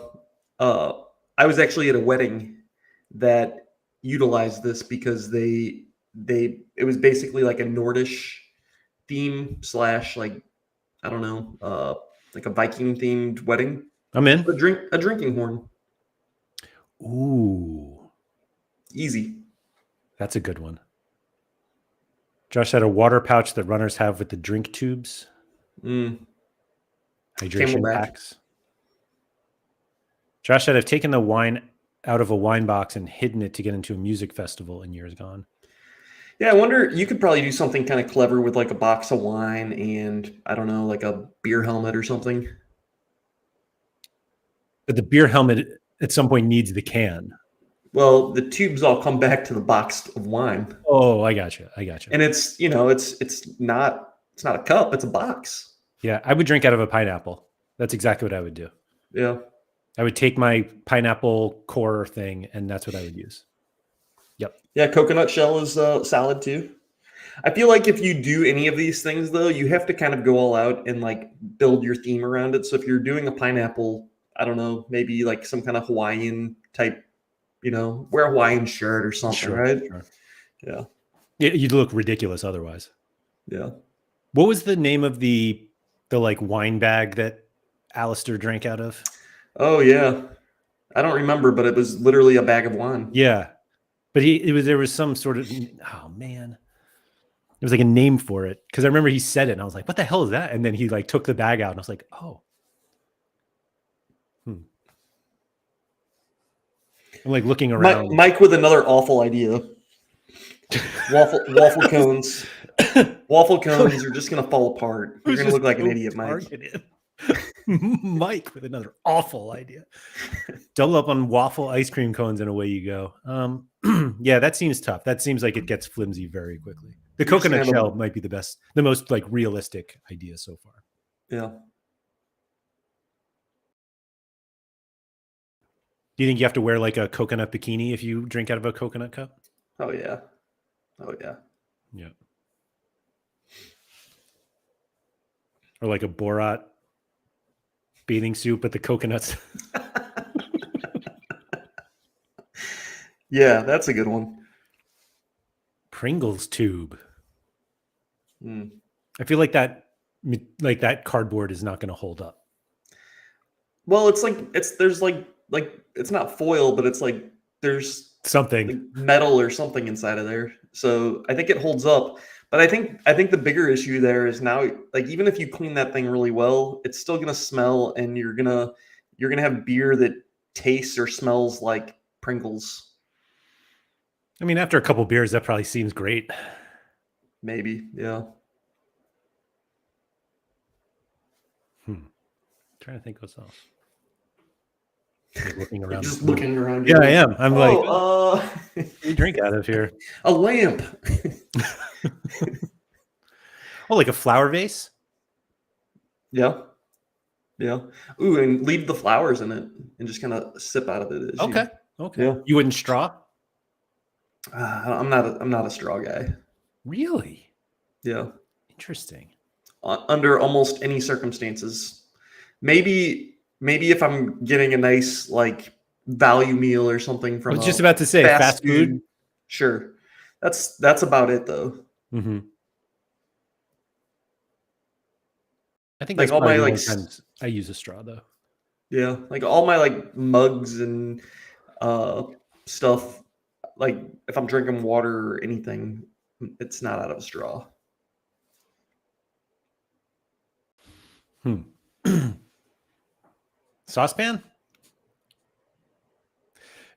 Speaker 2: was actually at a wedding that utilized this because it was basically like a Nordish theme / like, I don't know, like a Viking themed wedding.
Speaker 1: I'm in.
Speaker 2: A drinking horn.
Speaker 1: Ooh,
Speaker 2: Easy.
Speaker 1: that's a good one. Josh had a water pouch that runners have with the drink tubes. Hydration
Speaker 2: Camelback.
Speaker 1: packs. Josh said, I've taken the wine out of a wine box and hidden it to get into a music festival in years gone.
Speaker 2: Yeah, I wonder, you could probably do something kind of clever with like a box of wine and, I don't know, like a beer helmet or something.
Speaker 1: But the beer helmet at some point needs the can.
Speaker 2: Well, the tubes all come back to the box of wine.
Speaker 1: Oh, I got you.
Speaker 2: And it's, it's not a cup, it's a box.
Speaker 1: Yeah, I would drink out of a pineapple. That's exactly what I would do.
Speaker 2: Yeah.
Speaker 1: I would take my pineapple core thing, and that's what I would use. Yep.
Speaker 2: Yeah, coconut shell is solid too. I feel like if you do any of these things, though, you have to kind of go all out and like build your theme around it. So if you're doing a pineapple, I don't know, maybe like some kind of Hawaiian type, wear a Hawaiian shirt or something, right?
Speaker 1: Sure.
Speaker 2: Yeah.
Speaker 1: You'd look ridiculous otherwise.
Speaker 2: Yeah.
Speaker 1: What was the name of the like wine bag that Alistair drank out of?
Speaker 2: Oh yeah. I don't remember, but it was literally a bag of wine.
Speaker 1: Yeah. But there was some sort of, oh man. There was like a name for it. Because I remember he said it and I was like, what the hell is that? And then he like took the bag out and I was like, oh. I'm like looking around.
Speaker 2: Mike with another awful idea. Waffle cones. Waffle cones are just gonna fall apart. You're gonna look like an idiot, Mike.
Speaker 1: Mike with another awful idea. Double up on waffle ice cream cones and away you go. Yeah, that seems tough. That seems like it gets flimsy very quickly. The coconut shell might be the most like realistic idea so far.
Speaker 2: Yeah.
Speaker 1: Do you think you have to wear like a coconut bikini if you drink out of a coconut cup?
Speaker 2: Oh yeah. Oh yeah.
Speaker 1: Yeah. Or like a Borat bathing suit, but the coconuts.
Speaker 2: Yeah, that's a good one.
Speaker 1: Pringles tube.
Speaker 2: Mm.
Speaker 1: I feel like that cardboard is not going to hold up.
Speaker 2: Well, there's it's not foil, but it's like there's
Speaker 1: Something
Speaker 2: like metal or something inside of there. So I think it holds up. But I think the bigger issue there is now, like, even if you clean that thing really well, it's still gonna smell, and you're gonna have beer that tastes or smells like Pringles.
Speaker 1: I mean, after a couple beers, that probably seems great.
Speaker 2: Maybe, yeah.
Speaker 1: Trying to think what's else. Like looking around.
Speaker 2: Just looking around.
Speaker 1: Yeah, I am. I'm
Speaker 2: what
Speaker 1: do you drink out of here?
Speaker 2: A lamp.
Speaker 1: Oh, like a flower vase?
Speaker 2: Yeah. Yeah. Ooh, and leave the flowers in it and just kind of sip out of it.
Speaker 1: Okay. Okay.
Speaker 2: Yeah.
Speaker 1: You wouldn't straw?
Speaker 2: I'm not a straw guy.
Speaker 1: Really?
Speaker 2: Yeah.
Speaker 1: Interesting.
Speaker 2: Under almost any circumstances. Maybe if I'm getting a nice like value meal or something from
Speaker 1: I was just about to say fast food.
Speaker 2: Sure. That's about it though.
Speaker 1: Mm-hmm. I think
Speaker 2: like
Speaker 1: that's
Speaker 2: all my like
Speaker 1: times I use a straw though.
Speaker 2: Yeah, like all my like mugs and stuff. Like if I'm drinking water or anything, it's not out of a straw.
Speaker 1: Saucepan?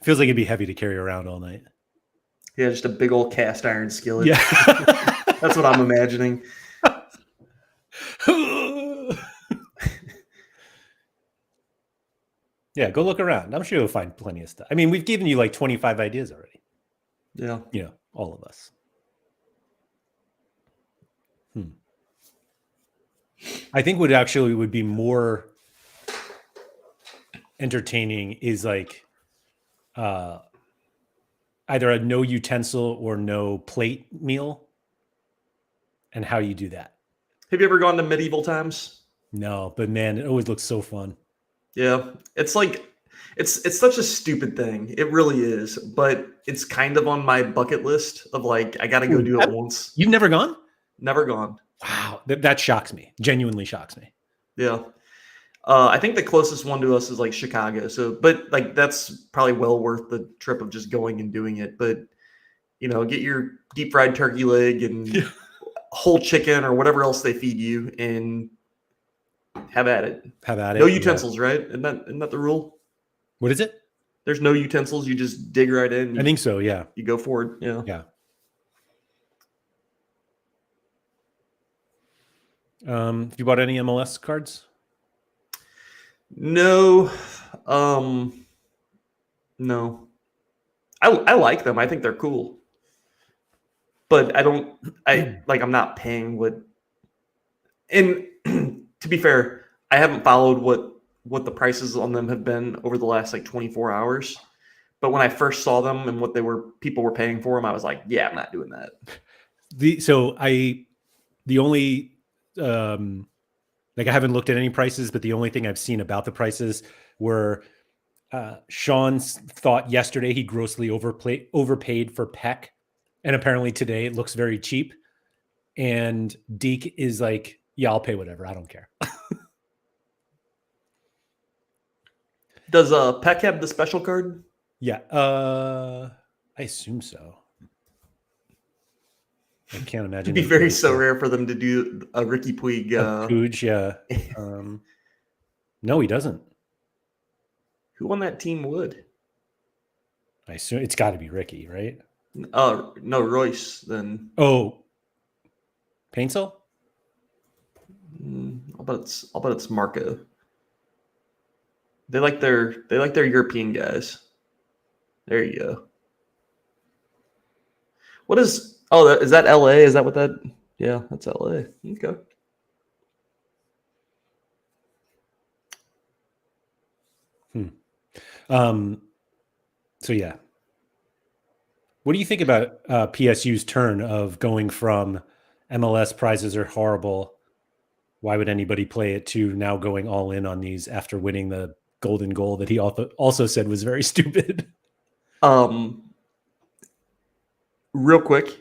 Speaker 1: Feels like it'd be heavy to carry around all night.
Speaker 2: Yeah, just a big old cast iron skillet.
Speaker 1: Yeah.
Speaker 2: That's what I'm imagining.
Speaker 1: Yeah, go look around. I'm sure you'll find plenty of stuff. I mean, we've given you like 25 ideas already.
Speaker 2: Yeah.
Speaker 1: You know, all of us. I think what actually would be more entertaining is like either a no utensil or no plate meal, and how you do that.
Speaker 2: Have you ever gone to medieval times?
Speaker 1: No, but man, it always looks so fun.
Speaker 2: Yeah, it's like it's such a stupid thing. It really is, but it's kind of on my bucket list of like I got to go do it once.
Speaker 1: You've never gone?
Speaker 2: Never gone.
Speaker 1: Wow, that shocks me. Genuinely shocks me.
Speaker 2: Yeah. I think the closest one to us is like Chicago. So, but like that's probably well worth the trip of just going and doing it. But you know, get your deep fried turkey leg and whole chicken or whatever else they feed you, and have at it.
Speaker 1: Have at it.
Speaker 2: No utensils, right? Isn't that the rule?
Speaker 1: What is it?
Speaker 2: There's no utensils. You just dig right in.
Speaker 1: I think so. Yeah.
Speaker 2: You go forward. Yeah.
Speaker 1: Yeah. Have you bought any MLS cards?
Speaker 2: No. No. I like them. I think they're cool. But I'm not paying what. And to be fair, I haven't followed what the prices on them have been over the last like 24 hours. But when I first saw them and what people were paying for them, I was like, yeah, I'm not doing that.
Speaker 1: The only like I haven't looked at any prices, but the only thing I've seen about the prices were Sean's thought yesterday he grossly overpaid for Peck, and apparently today it looks very cheap. And Deke is like, yeah, I'll pay whatever. I don't care.
Speaker 2: Does Peck have the special card?
Speaker 1: Yeah, I assume so. I can't imagine.
Speaker 2: It'd be very Sorare for them to do a Ricky Puig.
Speaker 1: Puig, yeah. No, he doesn't.
Speaker 2: Who on that team would?
Speaker 1: I assume it's got to be Ricky, right?
Speaker 2: No, Royce. Then
Speaker 1: Oh, Paintsel?
Speaker 2: I'll bet it's Marco. They like their European guys. There you go. What is? Oh, is that L.A.? Is that what that? Yeah, that's L.A. Okay.
Speaker 1: So yeah. What do you think about PSU's turn of going from MLS prizes are horrible? Why would anybody play it to now going all in on these after winning the golden goal that he also said was very stupid?
Speaker 2: Real quick,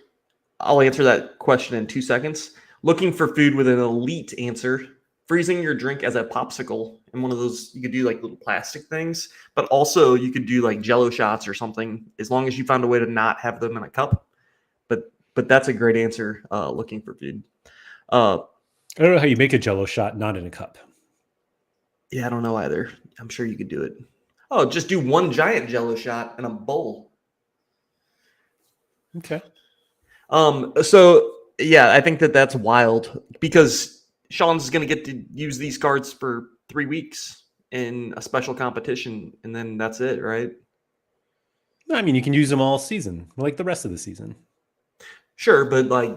Speaker 2: I'll answer that question in 2 seconds. Looking for food with an elite answer. Freezing your drink as a popsicle in one of those, you could do like little plastic things, but also you could do like Jello shots or something, as long as you found a way to not have them in a cup. But that's a great answer. Looking for food.
Speaker 1: I don't know how you make a Jello shot not in a cup.
Speaker 2: Yeah, I don't know either. I'm sure you could do it. Oh, just do one giant Jello shot in a bowl.
Speaker 1: Okay.
Speaker 2: So yeah, I think that's wild because Sean's going to get to use these cards for 3 weeks in a special competition, and then that's it, right?
Speaker 1: I mean, you can use them all season, like the rest of the season.
Speaker 2: Sure, but like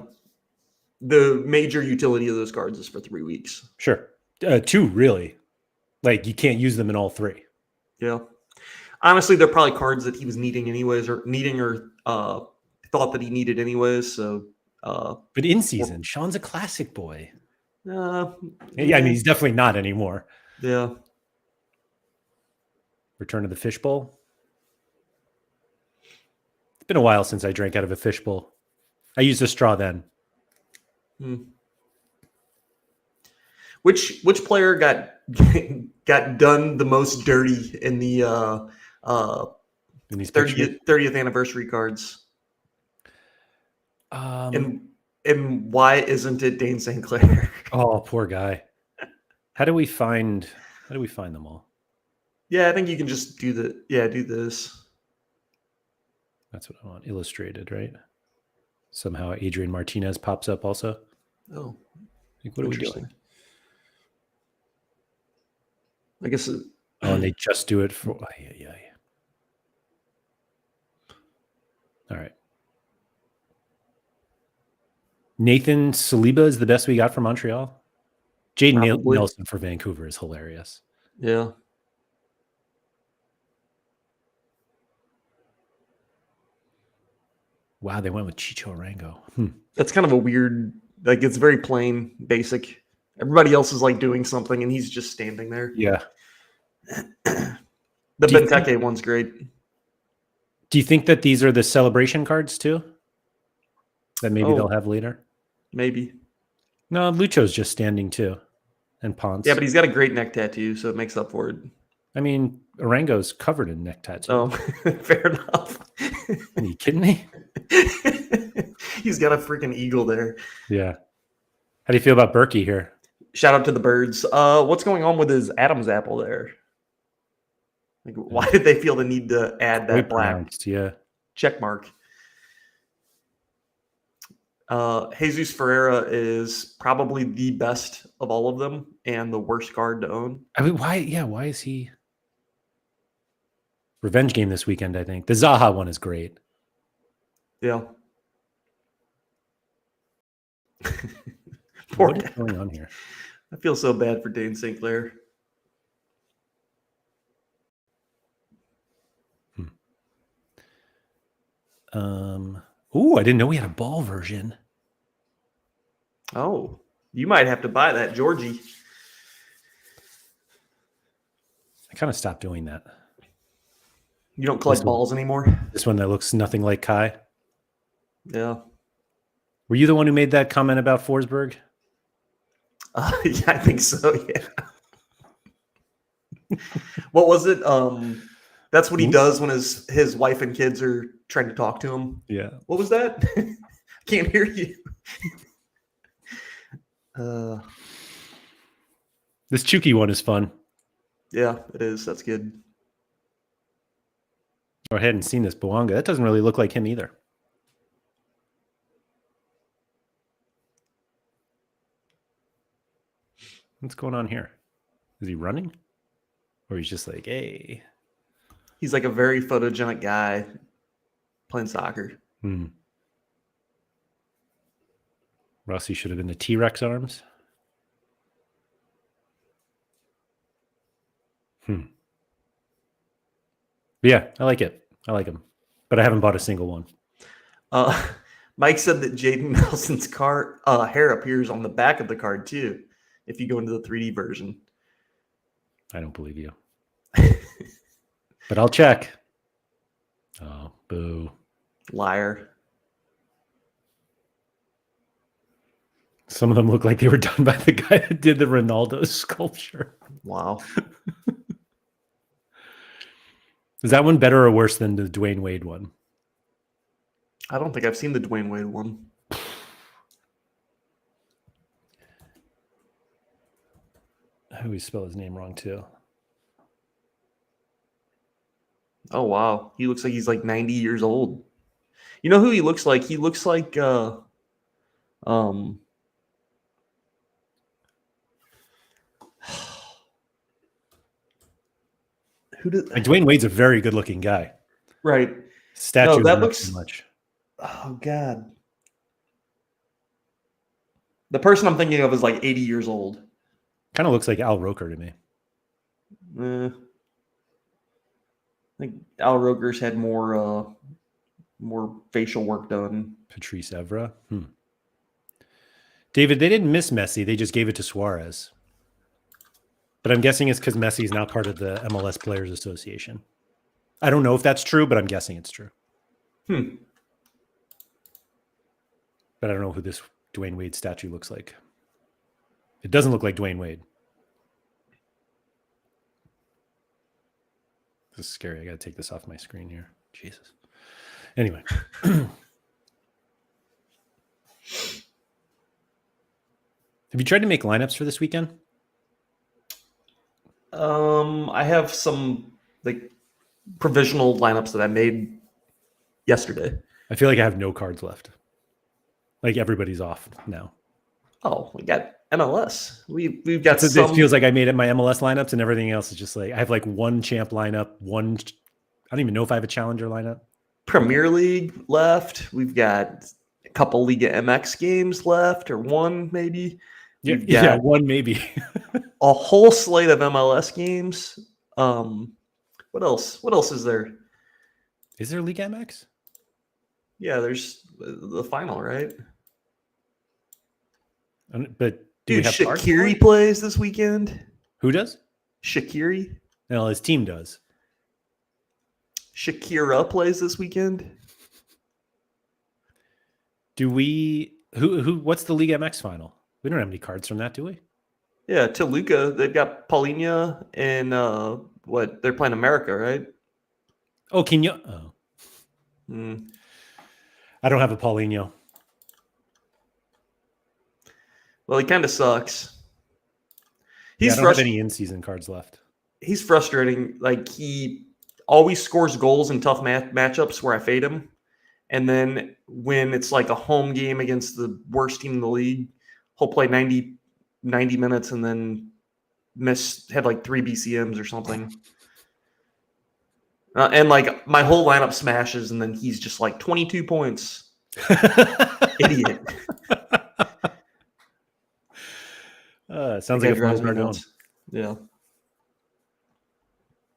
Speaker 2: the major utility of those cards is for 3 weeks.
Speaker 1: Sure. 2, really. Like, you can't use them in all 3.
Speaker 2: Yeah. Honestly, they're probably cards that he was needing anyways, or thought that he needed anyways. So,
Speaker 1: but in season, Sean's a classic boy.
Speaker 2: Yeah,
Speaker 1: I mean, he's definitely not anymore.
Speaker 2: Yeah.
Speaker 1: Return of the fishbowl. It's been a while since I drank out of a fishbowl. I used a straw then.
Speaker 2: Which player got done the most dirty in the
Speaker 1: in these
Speaker 2: 30th anniversary cards? And why isn't it Dane St. Clair?
Speaker 1: Oh, poor guy. How do we find them all?
Speaker 2: Yeah, I think you can just do this.
Speaker 1: That's what I want. Illustrated, right? Somehow Adrian Martinez pops up also.
Speaker 2: Oh,
Speaker 1: like, what are we doing?
Speaker 2: I guess.
Speaker 1: And they just do it for. All right. Nathan Saliba is the best we got from Montreal. Jaden Nelson for Vancouver is hilarious.
Speaker 2: Yeah.
Speaker 1: Wow, they went with Chicho Arango.
Speaker 2: That's kind of a weird, like, it's very plain, basic. Everybody else is like doing something and he's just standing there.
Speaker 1: Yeah.
Speaker 2: The Benteke one's great.
Speaker 1: Do you think that these are the celebration cards too? That maybe they'll have later?
Speaker 2: Maybe.
Speaker 1: No, Lucho's just standing too. And Ponce.
Speaker 2: Yeah, but he's got a great neck tattoo, so it makes up for it.
Speaker 1: I mean, Arango's covered in neck tattoos.
Speaker 2: Oh, fair enough.
Speaker 1: Are you kidding me?
Speaker 2: He's got a freaking eagle there.
Speaker 1: Yeah. How do you feel about Berkey here?
Speaker 2: Shout out to the birds. What's going on with his Adam's apple there? Like, why did they feel the need to add that black check mark? Jesus Ferreira is probably the best of all of them and the worst card to own.
Speaker 1: I mean, why is he? Revenge game this weekend, I think. The Zaha one is great.
Speaker 2: Yeah.
Speaker 1: What is going on here?
Speaker 2: I feel so bad for Dane St. Clair.
Speaker 1: I didn't know we had a ball version.
Speaker 2: Oh, you might have to buy that, Georgie.
Speaker 1: I kind of stopped doing that.
Speaker 2: You don't collect balls anymore?
Speaker 1: This one that looks nothing like Kai?
Speaker 2: Yeah.
Speaker 1: Were you the one who made that comment about Forsberg?
Speaker 2: Yeah, I think so, yeah. What was it? That's what he does when his wife and kids are trying to talk to him.
Speaker 1: Yeah.
Speaker 2: What was that? Can't hear you.
Speaker 1: This Chucky one is fun.
Speaker 2: Yeah, it is. That's good.
Speaker 1: Oh, I hadn't seen this Bouanga. That doesn't really look like him either. What's going on here? Is he running? Or he's just like, hey.
Speaker 2: He's like a very photogenic guy playing soccer.
Speaker 1: Rossi should have been the T-Rex arms. Yeah, I like it. I like him. But I haven't bought a single one.
Speaker 2: Mike said that Jaden Nelson's hair appears on the back of the card too, if you go into the 3D version.
Speaker 1: I don't believe you. But I'll check. Oh, boo.
Speaker 2: Liar.
Speaker 1: Some of them look like they were done by the guy that did the Ronaldo sculpture.
Speaker 2: Wow.
Speaker 1: Is that one better or worse than the Dwayne Wade one?
Speaker 2: I don't think I've seen the Dwayne Wade one.
Speaker 1: I always spell his name wrong too.
Speaker 2: Oh, wow. He looks like he's like 90 years old. You know who he looks like? He looks like who did
Speaker 1: Dwayne Wade's a very good looking guy.
Speaker 2: Right.
Speaker 1: Statue
Speaker 2: that
Speaker 1: not
Speaker 2: looks
Speaker 1: too much.
Speaker 2: Oh God. The person I'm thinking of is like 80 years old.
Speaker 1: Kind of looks like Al Roker to me.
Speaker 2: I think Al Roker's had more facial work done.
Speaker 1: Patrice Evra. David, they didn't miss Messi. They just gave it to Suarez. But I'm guessing it's because Messi is now part of the MLS Players Association. I don't know if that's true, but I'm guessing it's true. But I don't know who this Dwayne Wade statue looks like. It doesn't look like Dwayne Wade. This is scary. I got to take this off my screen here. Jesus. Anyway. Have you tried to make lineups for this weekend?
Speaker 2: I have some like provisional lineups that I made yesterday.
Speaker 1: I feel like I have no cards left. Like everybody's off now.
Speaker 2: Oh, we got MLS. We've got
Speaker 1: It
Speaker 2: some.
Speaker 1: feels like I made it my MLS lineups and everything else is just like I have like one champ lineup, one. I don't even know if I have a challenger lineup.
Speaker 2: Premier League left. We've got a couple Liga MX games left, or one maybe.
Speaker 1: Yeah, one maybe.
Speaker 2: A whole slate of MLS games. What else? What else is there?
Speaker 1: Is there Liga MX?
Speaker 2: Yeah, there's the final, right?
Speaker 1: But
Speaker 2: dude, Shaqiri plays this weekend.
Speaker 1: Who does?
Speaker 2: Shaqiri.
Speaker 1: No, his team does.
Speaker 2: Shakira plays this weekend.
Speaker 1: Do we? Who? What's the Liga MX final? We don't have any cards from that, do we?
Speaker 2: Yeah, Toluca. They've got Paulinho and what? They're playing America, right?
Speaker 1: Oh, Quino. Oh. I don't have a Paulinho.
Speaker 2: Well, he kind of sucks.
Speaker 1: I don't have any in-season cards left.
Speaker 2: He's frustrating. Like, he always scores goals in tough matchups where I fade him. And then when it's like a home game against the worst team in the league, he'll play 90 minutes and then had like 3 BCMs or something. And like my whole lineup smashes, and then he's just like 22 points. Idiot.
Speaker 1: Sounds like a fun start.
Speaker 2: Yeah.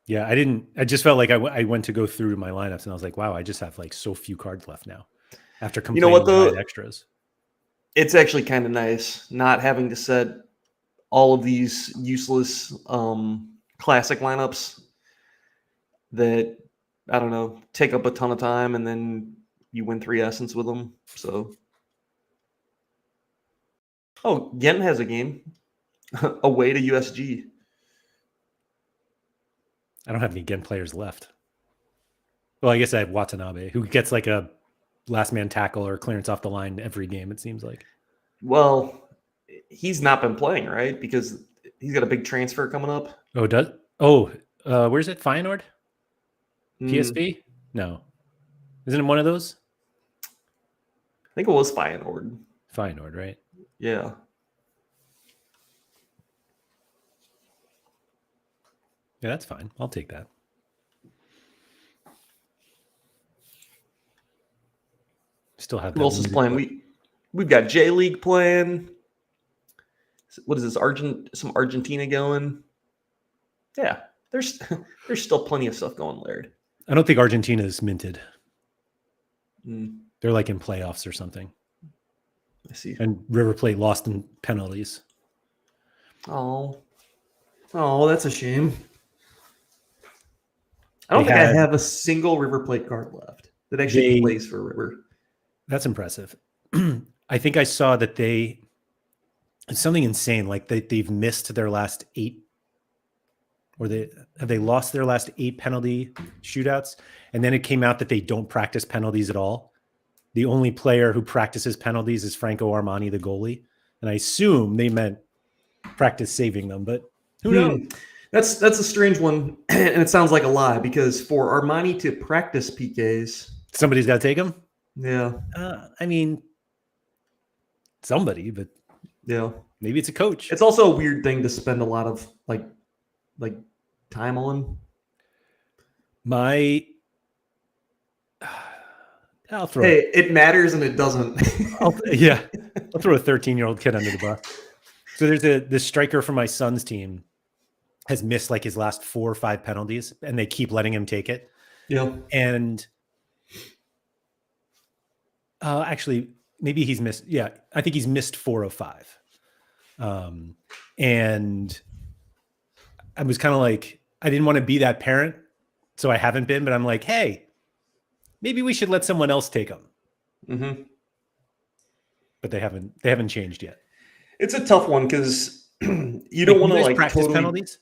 Speaker 1: Yeah, I just felt like I went to go through my lineups and I was like, wow, I just have like so few cards left now after complaining about extras.
Speaker 2: It's actually kind of nice not having to set all of these useless classic lineups that, I don't know, take up a ton of time and then you win 3 essence with them. So, Ghent has a game away to USG.
Speaker 1: I don't have any Ghent players left. Well, I guess I have Watanabe, who gets like a last man tackle or clearance off the line every game, it seems like.
Speaker 2: Well, he's not been playing, right? Because he's got a big transfer coming up.
Speaker 1: Oh, where's it? Feyenoord? PSV? No. Isn't it one of those?
Speaker 2: I think it was Feyenoord.
Speaker 1: Feyenoord, right?
Speaker 2: Yeah.
Speaker 1: Yeah, that's fine. I'll take that. Still have that.
Speaker 2: Who else is playing? We've got J League playing. What is this? Some Argentina going. Yeah, there's still plenty of stuff going, Laird.
Speaker 1: I don't think Argentina is minted.
Speaker 2: Mm,
Speaker 1: They're like in playoffs or something.
Speaker 2: I see.
Speaker 1: And River Plate lost in penalties.
Speaker 2: Oh, that's a shame. I don't think I have a single River Plate card left that actually plays for River.
Speaker 1: That's impressive. I think I saw that it's something insane. Like they've missed their last 8, or have they lost their last 8 penalty shootouts? And then it came out that they don't practice penalties at all. The only player who practices penalties is Franco Armani, the goalie. And I assume they meant practice saving them, but who knows?
Speaker 2: That's a strange one, and it sounds like a lie, because for Armani to practice PKs,
Speaker 1: somebody's got to take them.
Speaker 2: Yeah.
Speaker 1: I mean, somebody, but
Speaker 2: yeah,
Speaker 1: maybe it's a coach.
Speaker 2: It's also a weird thing to spend a lot of like time on.
Speaker 1: I'll throw.
Speaker 2: Hey, it matters and it doesn't.
Speaker 1: I'll throw a 13-year-old kid under the bus. So there's this striker from my son's team has missed like his last 4 or 5 penalties, and they keep letting him take it.
Speaker 2: Yeah.
Speaker 1: And actually, maybe he's missed. Yeah, I think he's missed 4 of 5. And I was kind of like, I didn't want to be that parent, so I haven't been. But I'm like, hey, maybe we should let someone else take them.
Speaker 2: Mm-hmm.
Speaker 1: But they haven't changed yet.
Speaker 2: It's a tough one because you don't want to like
Speaker 1: practice
Speaker 2: totally...
Speaker 1: penalties.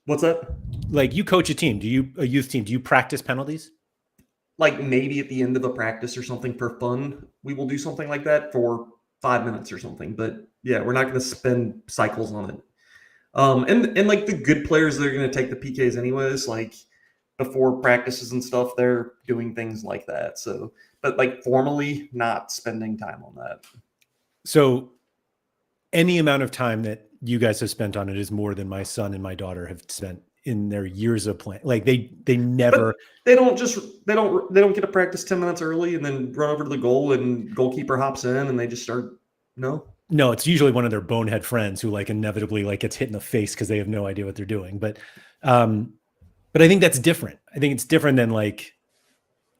Speaker 2: What's that?
Speaker 1: Like you coach a team. A youth team? Do you practice penalties?
Speaker 2: Like maybe at the end of a practice or something for fun, we will do something like that for 5 minutes or something. But yeah, we're not going to spend cycles on it. And like the good players that are going to take the PKs anyways, like before practices and stuff, they're doing things like that. So, but like formally not spending time on that.
Speaker 1: So any amount of time that you guys have spent on it is more than my son and my daughter have spent in their years of playing. Like they never,
Speaker 2: but they don't get to practice 10 minutes early and then run over to the goal and goalkeeper hops in and they just start. No,
Speaker 1: it's usually one of their bonehead friends who like inevitably like gets hit in the face because they have no idea what they're doing. But I think that's different. I think it's different than like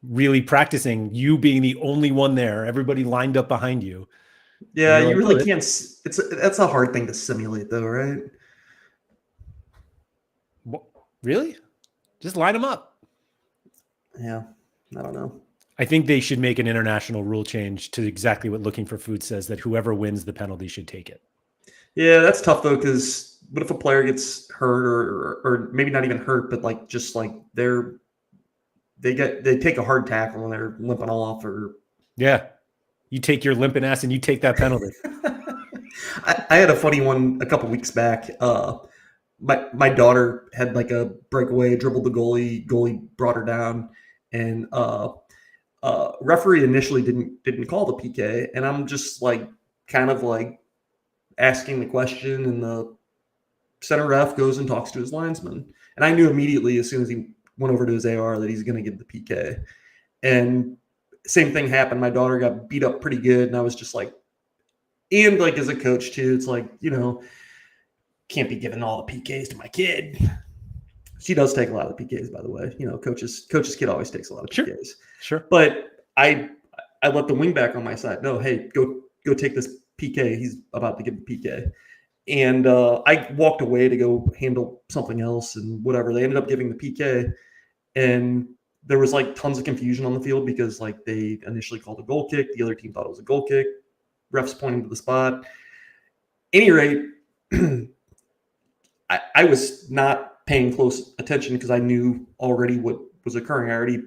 Speaker 1: really practicing, you being the only one there, everybody lined up behind you.
Speaker 2: Yeah, you really can't. That's a hard thing to simulate, though, right?
Speaker 1: Really? Just line them up.
Speaker 2: Yeah, I don't know.
Speaker 1: I think they should make an international rule change to exactly what Looking for Food says, that whoever wins the penalty should take it.
Speaker 2: Yeah, that's tough though, because what if a player gets hurt or maybe not even hurt, but like just like they take a hard tackle and they're limping off, or
Speaker 1: you take your limping ass and you take that penalty.
Speaker 2: I had a funny one a couple weeks back. My daughter had like a breakaway, dribbled the goalie brought her down, and referee initially didn't call the PK, and I'm just like kind of like asking the question, and the center ref goes and talks to his linesman, and I knew immediately as soon as he went over to his AR that he's going to give the PK. And same thing happened. My daughter got beat up pretty good, and I was just like, and like as a coach too, it's like, can't be giving all the PKs to my kid. She does take a lot of the PKs, by the way. Coach's kid always takes a lot of PKs.
Speaker 1: Sure.
Speaker 2: But I let the wing back on my side know, hey, go take this PK. He's about to give the PK. And I walked away to go handle something else and whatever. They ended up giving the PK, and there was like tons of confusion on the field because like they initially called a goal kick. The other team thought it was a goal kick. Refs pointing to the spot. Any rate, I was not paying close attention because I knew already what was occurring. I already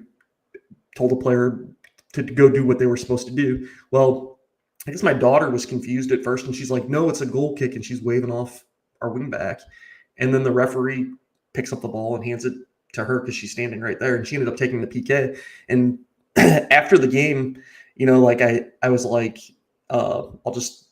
Speaker 2: told the player to go do what they were supposed to do. Well, I guess my daughter was confused at first, and she's like, no, it's a goal kick, and she's waving off our wing back. And then the referee picks up the ball and hands it to her because she's standing right there, and she ended up taking the PK. And after the game, like I was like, I'll just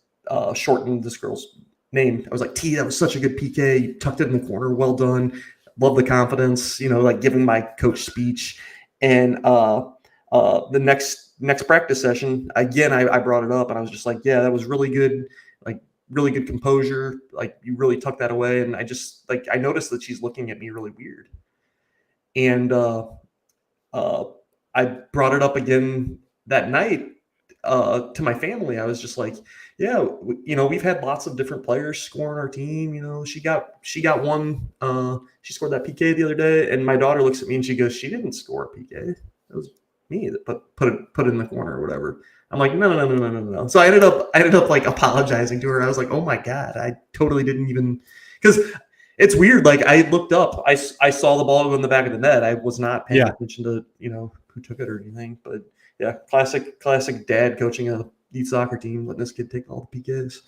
Speaker 2: shorten this girl's name. I was like, T, that was such a good PK. You tucked it in the corner. Well done. Love the confidence, like giving my coach speech. And the next practice session, again, I brought it up and I was just like, yeah, that was really good. Like really good composure. Like you really tucked that away. And I just I noticed that she's looking at me really weird. And I brought it up again that night to my family. I was just like, yeah, we've had lots of different players score on our team. She got one. She scored that PK the other day, and my daughter looks at me and she goes, she didn't score a PK. It was me that put it in the corner or whatever. I'm like, no. So I ended up like apologizing to her. I was like, oh my God, I totally didn't even, because it's weird. Like I looked up, I saw the ball go in the back of the net. I was not paying attention to, who took it or anything, but yeah, classic dad coaching a youth soccer team, letting this kid take all the PKs.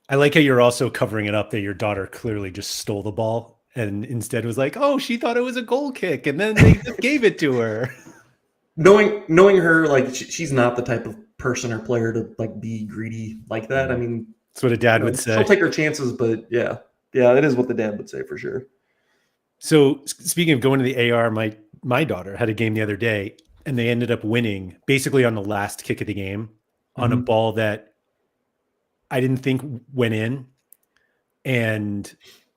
Speaker 1: I like how you're also covering it up that your daughter clearly just stole the ball and instead was like, oh, she thought it was a goal kick. And then they just gave it to her.
Speaker 2: Knowing her, like she's not the type of person or player to like be greedy like that. I mean,
Speaker 1: that's what a dad would say.
Speaker 2: She'll take her chances, but yeah, that is what the dad would say for sure.
Speaker 1: So speaking of going to the AR, my daughter had a game the other day and they ended up winning basically on the last kick of the game on a ball that I didn't think went in. And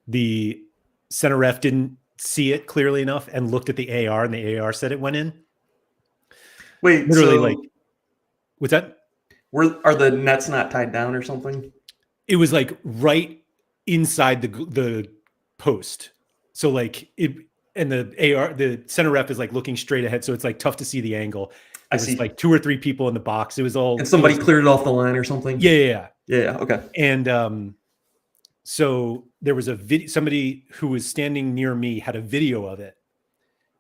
Speaker 1: the center ref didn't see it clearly enough and looked at the AR and the AR said it went in.
Speaker 2: Wait,
Speaker 1: literally what's that?
Speaker 2: Are the nets not tied down or something?
Speaker 1: It was like right inside the post. So like it, and the center ref is like looking straight ahead. So it's like tough to see the angle. It was like 2 or 3 people in the box. It was all.
Speaker 2: And somebody cleared it off the line or something.
Speaker 1: Yeah.
Speaker 2: Okay.
Speaker 1: And so there was a video. Somebody who was standing near me had a video of it,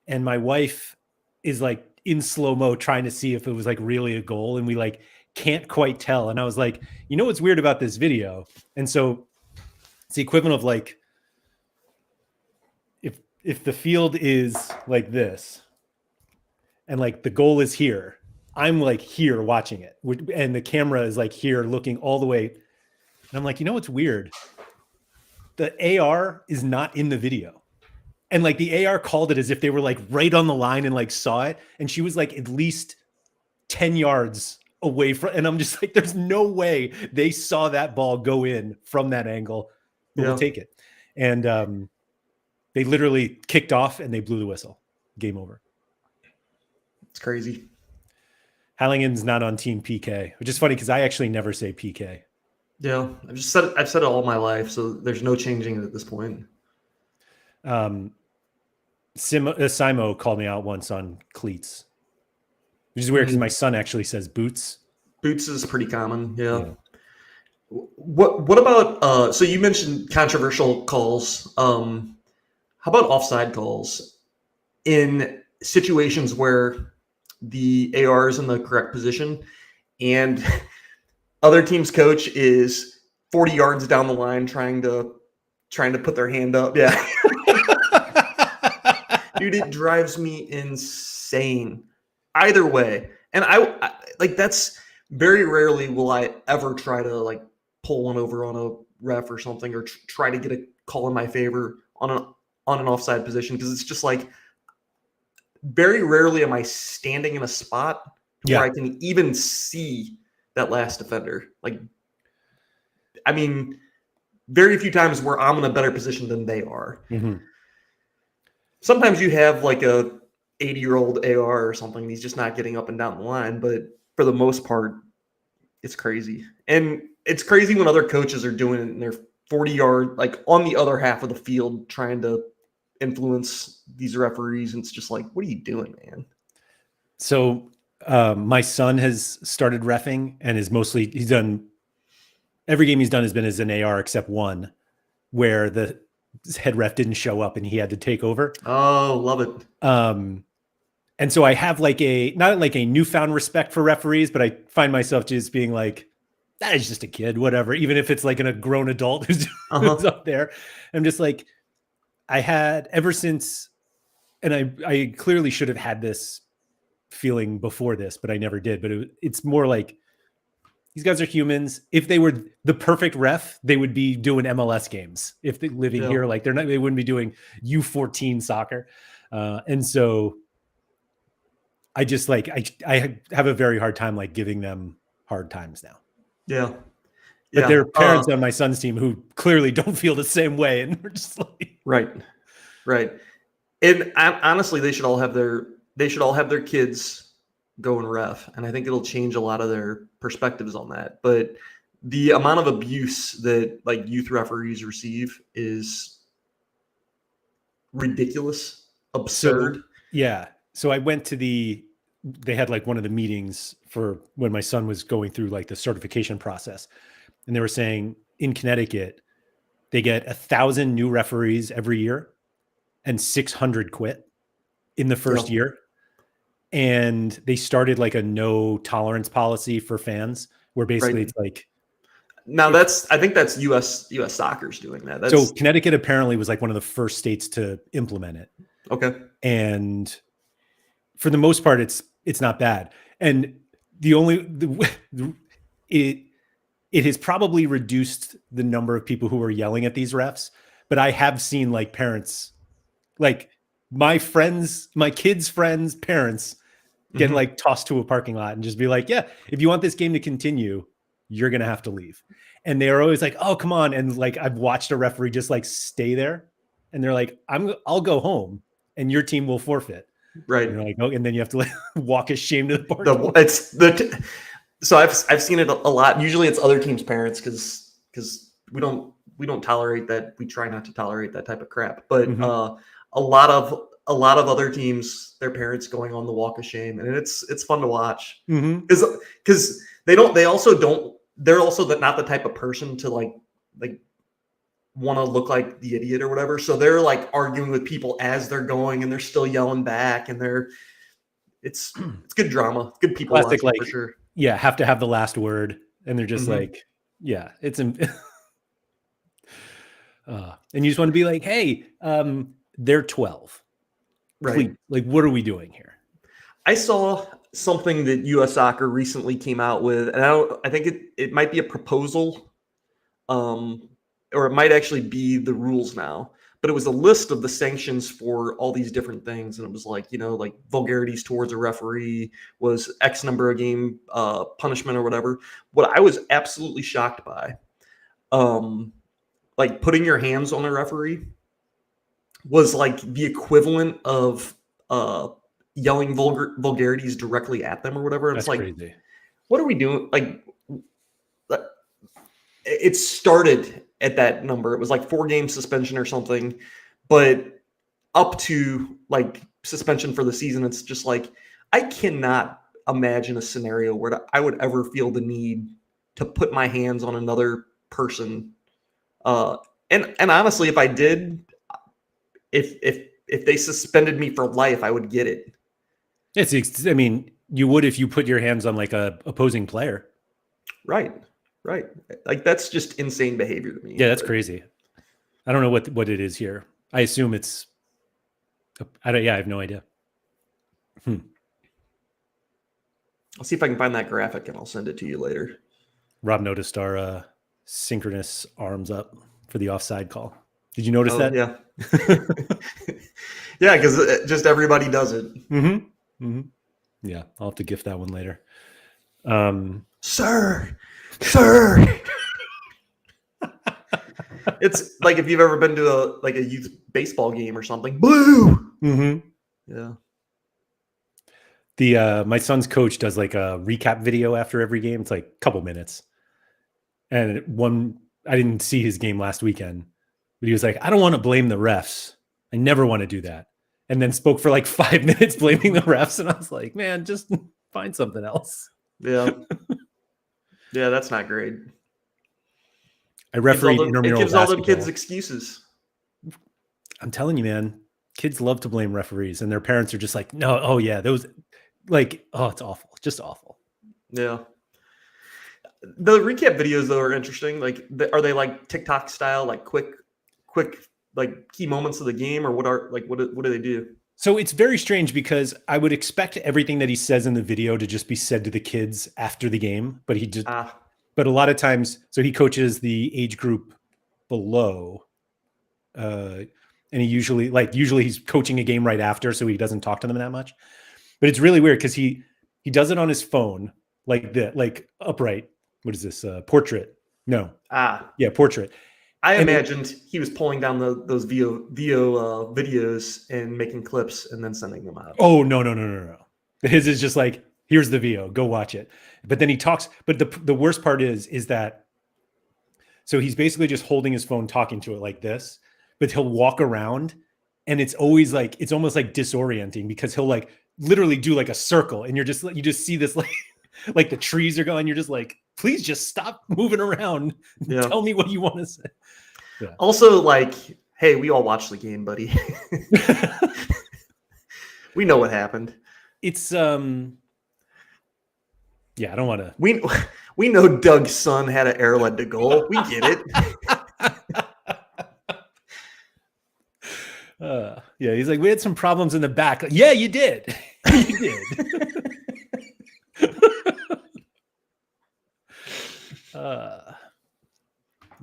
Speaker 1: and my wife is like in slow-mo trying to see if it was like really a goal, and we like can't quite tell. And I was like, what's weird about this video? And so it's the equivalent of like if the field is like this and like the goal is here, I'm like here watching it, and the camera is like here looking all the way. And I'm like, what's weird? The AR is not in the video. And like the AR called it as if they were like right on the line and like saw it. And she was like at least 10 yards away from, and I'm just like, there's no way they saw that ball go in from that angle. We'll take it. And they literally kicked off and they blew the whistle. Game over.
Speaker 2: It's crazy.
Speaker 1: Hallingen's not on team PK, which is funny because I actually never say PK.
Speaker 2: Yeah, I've said it all my life, so there's no changing it at this point.
Speaker 1: Simo called me out once on cleats, which is weird because my son actually says boots.
Speaker 2: Boots is pretty common. Yeah. What about so you mentioned controversial calls. How about offside calls in situations where the AR is in the correct position and other team's coach is 40 yards down the line trying to put their hand up? Yeah. Dude, it drives me insane either way. And I like, that's very rarely will I ever try to like pull one over on a ref or something, or try to get a call in my favor on an offside position. Cause it's just like, very rarely am I standing in a spot where I can even see that last defender. Like, I mean, very few times where I'm in a better position than they are.
Speaker 1: Mm-hmm.
Speaker 2: Sometimes you have like a 80-year-old AR or something. He's just not getting up and down the line. But for the most part, it's crazy. And it's crazy when other coaches are doing it in their 40-yard, like on the other half of the field, trying to influence these referees. And it's just like, what are you doing, man?
Speaker 1: So my son has started reffing and he's done every game he's done has been as an AR except one where the head ref didn't show up and he had to take over.
Speaker 2: Oh, love it.
Speaker 1: And so I have like not like a newfound respect for referees, but I find myself just being like, that is just a kid, whatever. Even if it's like a grown adult who's up there. I'm just like, I had ever since and I clearly should have had this feeling before this, but I never did. But it's more like these guys are humans. If they were the perfect ref, they would be doing MLS games. If they're living here, like they wouldn't be doing U14 soccer. And so I just like, I have a very hard time like giving them hard times now.
Speaker 2: Yeah.
Speaker 1: But there are parents on my son's team who clearly don't feel the same way. And we're just like,
Speaker 2: right. And honestly, they should all have their kids go and ref. And I think it'll change a lot of their perspectives on that. But the amount of abuse that like youth referees receive is ridiculous, absurd.
Speaker 1: So I went to they had like one of the meetings for when my son was going through like the certification process. And they were saying in Connecticut, they get 1,000 new referees every year and 600 quit in the first year. And they started like a no tolerance policy for fans where basically it's like.
Speaker 2: Now I think that's US soccer's doing that.
Speaker 1: So Connecticut apparently was like one of the first states to implement it.
Speaker 2: Okay.
Speaker 1: And for the most part, it's not bad. And it has probably reduced the number of people who are yelling at these refs, but I have seen like parents, like my kids' friends' parents get like tossed to a parking lot and just be like, yeah, if you want this game to continue, you're going to have to leave. And they're always like, oh, come on. And like, I've watched a referee just like stay there and they're like, I'll go home and your team will forfeit.
Speaker 2: Right.
Speaker 1: And you're like, oh, and then you have to like walk ashamed to the parking lot.
Speaker 2: So I've seen it a lot. Usually it's other teams' parents because we don't tolerate that. We try not to tolerate that type of crap. But a lot of other teams, their parents going on the walk of shame, and it's fun to watch because they're also not the type of person to like want to look like the idiot or whatever. So they're like arguing with people as they're going, and they're still yelling back, and it's good drama, good people
Speaker 1: classic,
Speaker 2: watching,
Speaker 1: like,
Speaker 2: for sure.
Speaker 1: Yeah, have to have the last word, and they're just like, yeah, it's and you just want to be like, hey, they're 12,
Speaker 2: right?
Speaker 1: Please, like, what are we doing here?
Speaker 2: I saw something that US Soccer recently came out with, and I think it might be a proposal, or it might actually be the rules now. But it was a list of the sanctions for all these different things. And it was like, like vulgarities towards a referee was X number of game punishment or whatever. What I was absolutely shocked by, like putting your hands on a referee was like the equivalent of yelling vulgarities directly at them or whatever. It's like, crazy. What are we doing? Like, it started at that number. It was like 4-game suspension or something, but up to like suspension for the season. It's just like, I cannot imagine a scenario where I would ever feel the need to put my hands on another person. And honestly, if I did, if they suspended me for life, I would get it.
Speaker 1: I mean, you would if you put your hands on like a opposing player. Right.
Speaker 2: Like that's just insane behavior to me.
Speaker 1: Yeah, that's crazy. I don't know what it is here. I assume it's. I have no idea.
Speaker 2: I'll see if I can find that graphic and I'll send it to you later.
Speaker 1: Rob noticed our synchronous arms up for the offside call. Did you notice that?
Speaker 2: Yeah. Yeah, because just everybody does it.
Speaker 1: Yeah, I'll have to gift that one later.
Speaker 2: Sir. It's like if you've ever been to a youth baseball game or something. Blue. Yeah.
Speaker 1: My son's coach does like a recap video after every game. It's like a couple minutes. And I didn't see his game last weekend, but he was like, I don't want to blame the refs. I never want to do that. And then spoke for like 5 minutes blaming the refs. And I was like, man, just find something else.
Speaker 2: Yeah. Yeah, that's not great.
Speaker 1: I refereed intramural basketball. It gives all
Speaker 2: them kids excuses.
Speaker 1: I'm telling you, man, kids love to blame referees, and their parents are just like, no, oh yeah, those, like, oh, it's awful, just awful.
Speaker 2: Yeah. The recap videos though are interesting. Like, are they like TikTok style, like quick, like key moments of the game, or what do they do?
Speaker 1: So it's very strange because I would expect everything that he says in the video to just be said to the kids after the game, but he just, but a lot of times, so he coaches the age group below, and he usually he's coaching a game right after, so he doesn't talk to them that much. But it's really weird because he does it on his phone, like upright. What is this? Portrait? No. Yeah, portrait.
Speaker 2: I imagined he was pulling down those VO videos and making clips and then sending them out.
Speaker 1: Oh, no. His is just like, here's the VO, go watch it. But then he talks. But the worst part is that, so he's basically just holding his phone, talking to it like this, but he'll walk around and it's always like, it's almost like disorienting because he'll like literally do like a circle and you just see this like the trees are going. You're just like, please just stop moving around. Yeah. Tell me what you want to say. Yeah.
Speaker 2: Also, like, hey, we all watched the game, buddy. We know what happened.
Speaker 1: It's yeah, I don't want to.
Speaker 2: We know Doug's son had an air led to goal. We get it.
Speaker 1: Yeah, he's like, we had some problems in the back. Like, yeah, you did. You did.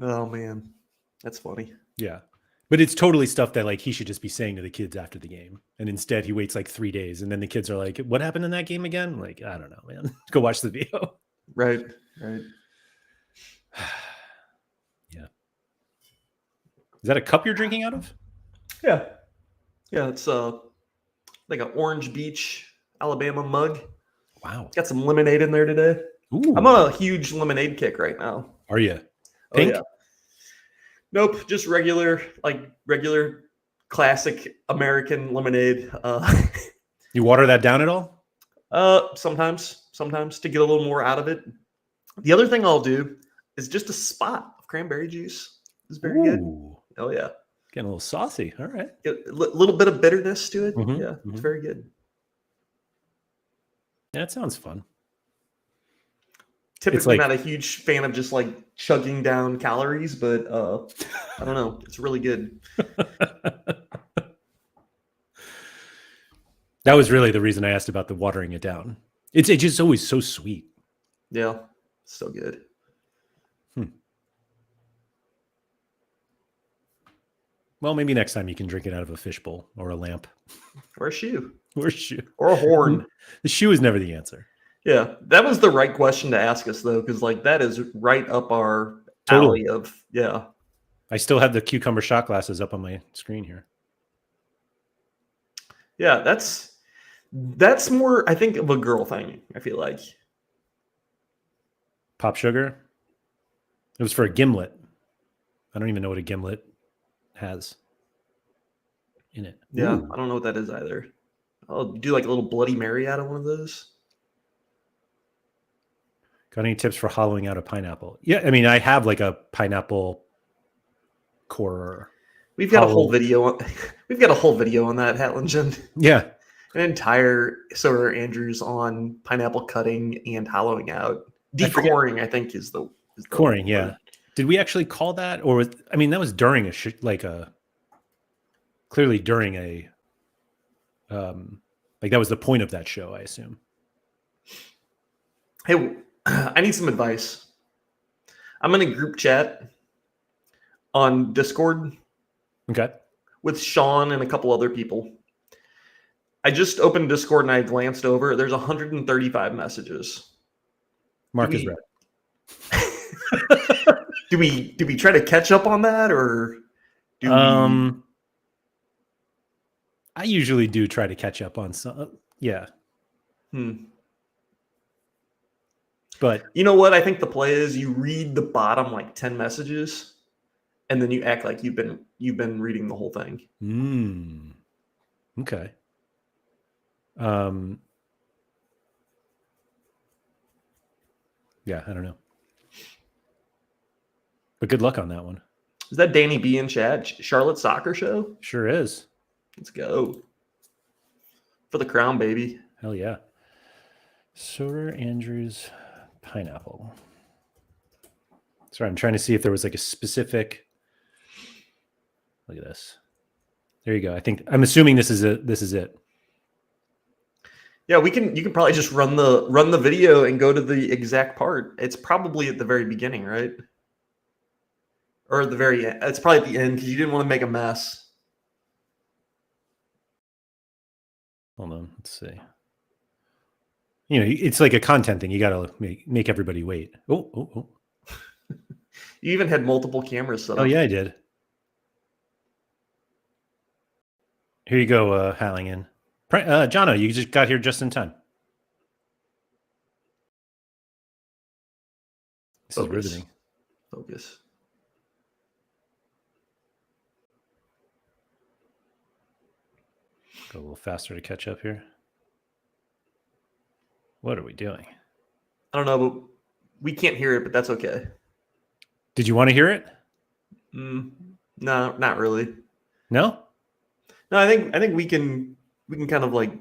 Speaker 2: Oh man, that's funny.
Speaker 1: Yeah, but it's totally stuff that like he should just be saying to the kids after the game, and instead he waits like 3 days, and then the kids are like, "What happened in that game again?" Like, I don't know, man. Go watch the video.
Speaker 2: Right.
Speaker 1: Yeah. Is that a cup you're drinking out of?
Speaker 2: Yeah. It's like an Orange Beach, Alabama mug.
Speaker 1: Wow.
Speaker 2: Got some lemonade in there today.
Speaker 1: Ooh.
Speaker 2: I'm on a huge lemonade kick right now.
Speaker 1: Are you? Pink?
Speaker 2: Oh, yeah. Nope, just regular classic American lemonade.
Speaker 1: You water that down at all?
Speaker 2: Sometimes to get a little more out of it. The other thing I'll do is just a spot of cranberry juice. It's very good. Oh yeah.
Speaker 1: Getting a little saucy. All right.
Speaker 2: A little bit of bitterness to it.
Speaker 1: Mm-hmm.
Speaker 2: Yeah, it's very good.
Speaker 1: Yeah, it sounds fun.
Speaker 2: Typically not a huge fan of just like chugging down calories, but I don't know. It's really good.
Speaker 1: That was really the reason I asked about the watering it down. It's just always so sweet.
Speaker 2: Yeah, so good.
Speaker 1: Well, maybe next time you can drink it out of a fishbowl or a lamp.
Speaker 2: Or a shoe.
Speaker 1: Or a shoe.
Speaker 2: Or a horn.
Speaker 1: The shoe is never the answer.
Speaker 2: Yeah, that was the right question to ask us, though, because like that is right up our alley of, yeah.
Speaker 1: I still have the cucumber shot glasses up on my screen here.
Speaker 2: Yeah, that's more, I think, of a girl thing, I feel like.
Speaker 1: Pop sugar? It was for a gimlet. I don't even know what a gimlet has in it.
Speaker 2: Yeah,
Speaker 1: Ooh.
Speaker 2: I don't know what that is either. I'll do like a little Bloody Mary out of one of those.
Speaker 1: Got any tips for hollowing out a pineapple? Yeah, I mean, I have like a pineapple core.
Speaker 2: We've got a whole video on. We've got a whole video on that, Hatlingen.
Speaker 1: Yeah,
Speaker 2: an entire SorareAndrews on pineapple cutting and hollowing out. Decoring, I think, is the
Speaker 1: coring. Yeah. Did we actually call that, or I mean, that was during clearly during a, like that was the point of that show, I assume.
Speaker 2: Hey, I need some advice. I'm in a group chat on Discord.
Speaker 1: Okay.
Speaker 2: With Sean and a couple other people. I just opened Discord and I glanced over. There's 135 messages.
Speaker 1: Mark is right.
Speaker 2: Do we try to catch up on that, or do we?
Speaker 1: I usually do try to catch up on some. Yeah. But
Speaker 2: you know what? I think the play is you read the bottom like 10 messages, and then you act like you've been reading the whole thing.
Speaker 1: Okay. Yeah, I don't know. But good luck on that one.
Speaker 2: Is that Danny B in chat? Charlotte Soccer Show?
Speaker 1: Sure is.
Speaker 2: Let's go. For the crown, baby.
Speaker 1: Hell yeah. SorareAndrews pineapple. Sorry, I'm trying to see if there was like a specific. Look at this. There you go. I'm assuming this is it.
Speaker 2: Yeah, you can probably just run the video and go to the exact part. It's probably at the very beginning, right? Or at the very end. It's probably at the end because you didn't want to make a mess.
Speaker 1: Hold on, let's see. You know, it's like a content thing. You got to make everybody wait. Oh.
Speaker 2: You even had multiple cameras set up.
Speaker 1: Oh yeah, I did. Here you go, Halligan. Jono, you just got here just in time. This is riveting.
Speaker 2: Focus.
Speaker 1: Go a little faster to catch up here. What are we doing?
Speaker 2: I don't know, but we can't hear it, but that's okay.
Speaker 1: Did you want to hear it?
Speaker 2: No, not really.
Speaker 1: No?
Speaker 2: No, I think we can kind of like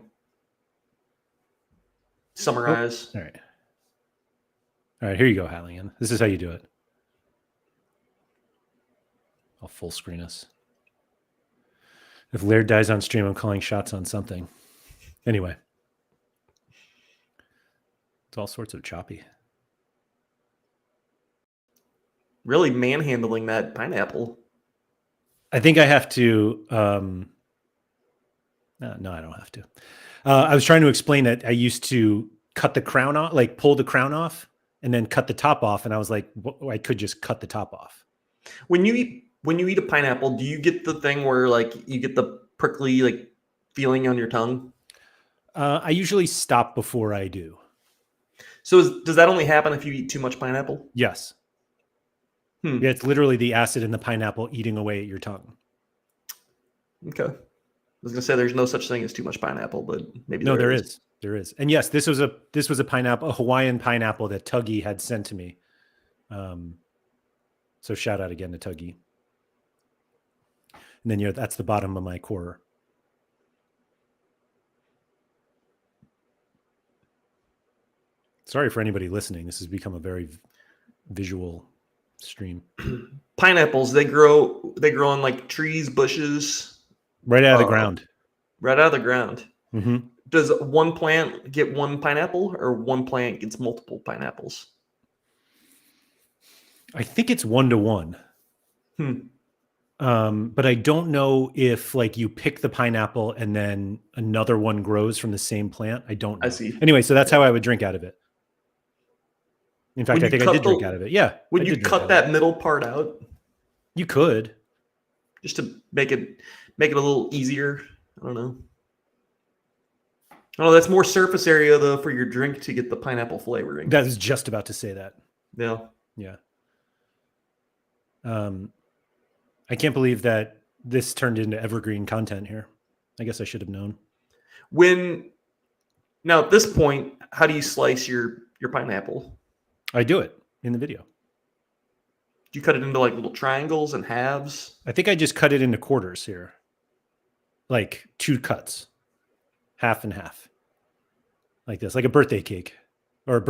Speaker 2: summarize.
Speaker 1: Oh, all right, here you go, Halligan. This is how you do it. I'll full screen us. If Laird dies on stream, I'm calling shots on something. Anyway. It's all sorts of choppy.
Speaker 2: Really manhandling that pineapple.
Speaker 1: I think I have to. No, I don't have to. I was trying to explain that I used to cut the crown off, like pull the crown off and then cut the top off. And I was like, I could just cut the top off.
Speaker 2: When you eat a pineapple, do you get the thing where like you get the prickly like feeling on your tongue?
Speaker 1: I usually stop before I do.
Speaker 2: So does that only happen if you eat too much pineapple?
Speaker 1: Yes. Yeah, it's literally the acid in the pineapple eating away at your tongue.
Speaker 2: Okay. I was gonna say there's no such thing as too much pineapple, but maybe
Speaker 1: no, there is. There is. And yes, this was a pineapple, a Hawaiian pineapple that Tuggy had sent to me. So shout out again to Tuggy. And then that's the bottom of my core. Sorry for anybody listening. This has become a very visual stream.
Speaker 2: Pineapples, they grow on like trees, bushes.
Speaker 1: Right out of the ground.
Speaker 2: Right out of the ground.
Speaker 1: Mm-hmm.
Speaker 2: Does one plant get one pineapple or one plant gets multiple pineapples?
Speaker 1: I think it's 1-to-1. But I don't know if like you pick the pineapple and then another one grows from the same plant. I don't know.
Speaker 2: I see.
Speaker 1: Anyway, so that's how I would drink out of it. In fact, I think I did drink out of it. Yeah.
Speaker 2: Would you cut that middle part out?
Speaker 1: You could.
Speaker 2: Just to make it a little easier. I don't know. Oh, that's more surface area though for your drink to get the pineapple flavoring.
Speaker 1: That was just about to say that.
Speaker 2: Yeah.
Speaker 1: Yeah. I can't believe that this turned into evergreen content here. I guess I should have known.
Speaker 2: Now at this point, how do you slice your pineapple?
Speaker 1: I do it in the video.
Speaker 2: Do you cut it into like little triangles and halves?
Speaker 1: I think I just cut it into quarters here. Like 2 cuts. Half and half. Like this, like a birthday cake or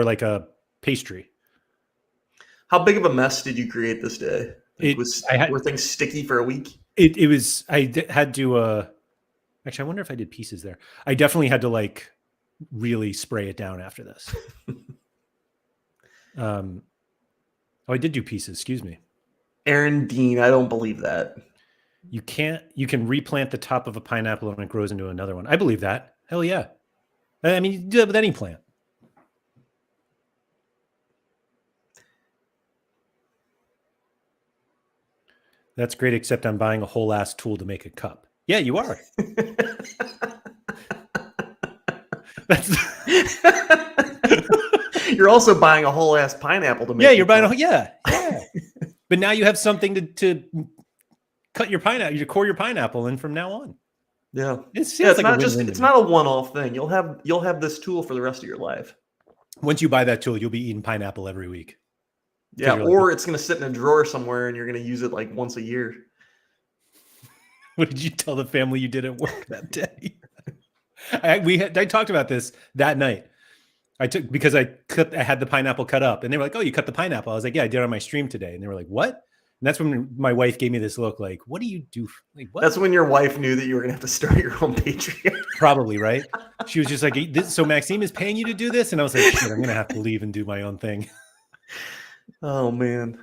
Speaker 1: like a pastry.
Speaker 2: How big of a mess did you create this day? Were things sticky for a week?
Speaker 1: It was, I had to, actually, I wonder if I did pieces there. I definitely had to like really spray it down after this. I did do pieces. Excuse me.
Speaker 2: Aaron Dean, I don't believe that.
Speaker 1: You can replant the top of a pineapple and it grows into another one. I believe that. Hell yeah. I mean, you do that with any plant. That's great, except I'm buying a whole ass tool to make a cup. Yeah, you are.
Speaker 2: You're also buying a whole ass pineapple to make.
Speaker 1: Yeah, you're buying yeah. But now you have something to cut your pineapple, you core your pineapple in from now on.
Speaker 2: Yeah,
Speaker 1: it's
Speaker 2: not a one-off thing. You'll have this tool for the rest of your life.
Speaker 1: Once you buy that tool, you'll be eating pineapple every week.
Speaker 2: Yeah, or it's going to sit in a drawer somewhere and you're going to use it like once a year.
Speaker 1: What did you tell the family you did at work that day? I talked about this that night. Because I had the pineapple cut up and they were like, "Oh, you cut the pineapple." I was like, "Yeah, I did it on my stream today." And they were like, "What?" And that's when my wife gave me this look like, what do you do? Like, what?
Speaker 2: That's when your wife knew that you were going to have to start your own Patreon.
Speaker 1: Probably, right? She was just like, so Maxime is paying you to do this? And I was like, shit, I'm going to have to leave and do my own thing.
Speaker 2: Oh, man.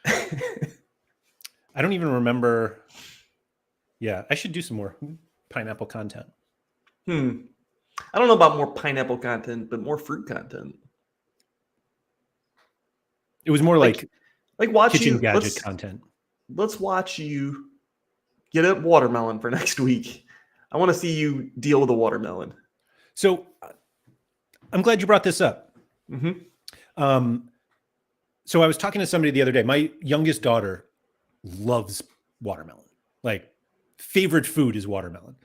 Speaker 1: I don't even remember. Yeah, I should do some more pineapple content.
Speaker 2: I don't know about more pineapple content, but more fruit content.
Speaker 1: It was more like
Speaker 2: watch
Speaker 1: kitchen gadget content.
Speaker 2: Let's watch you get a watermelon for next week. I want to see you deal with a watermelon.
Speaker 1: So I'm glad you brought this up. So I was talking to somebody the other day. My youngest daughter loves watermelon. Like, favorite food is watermelon.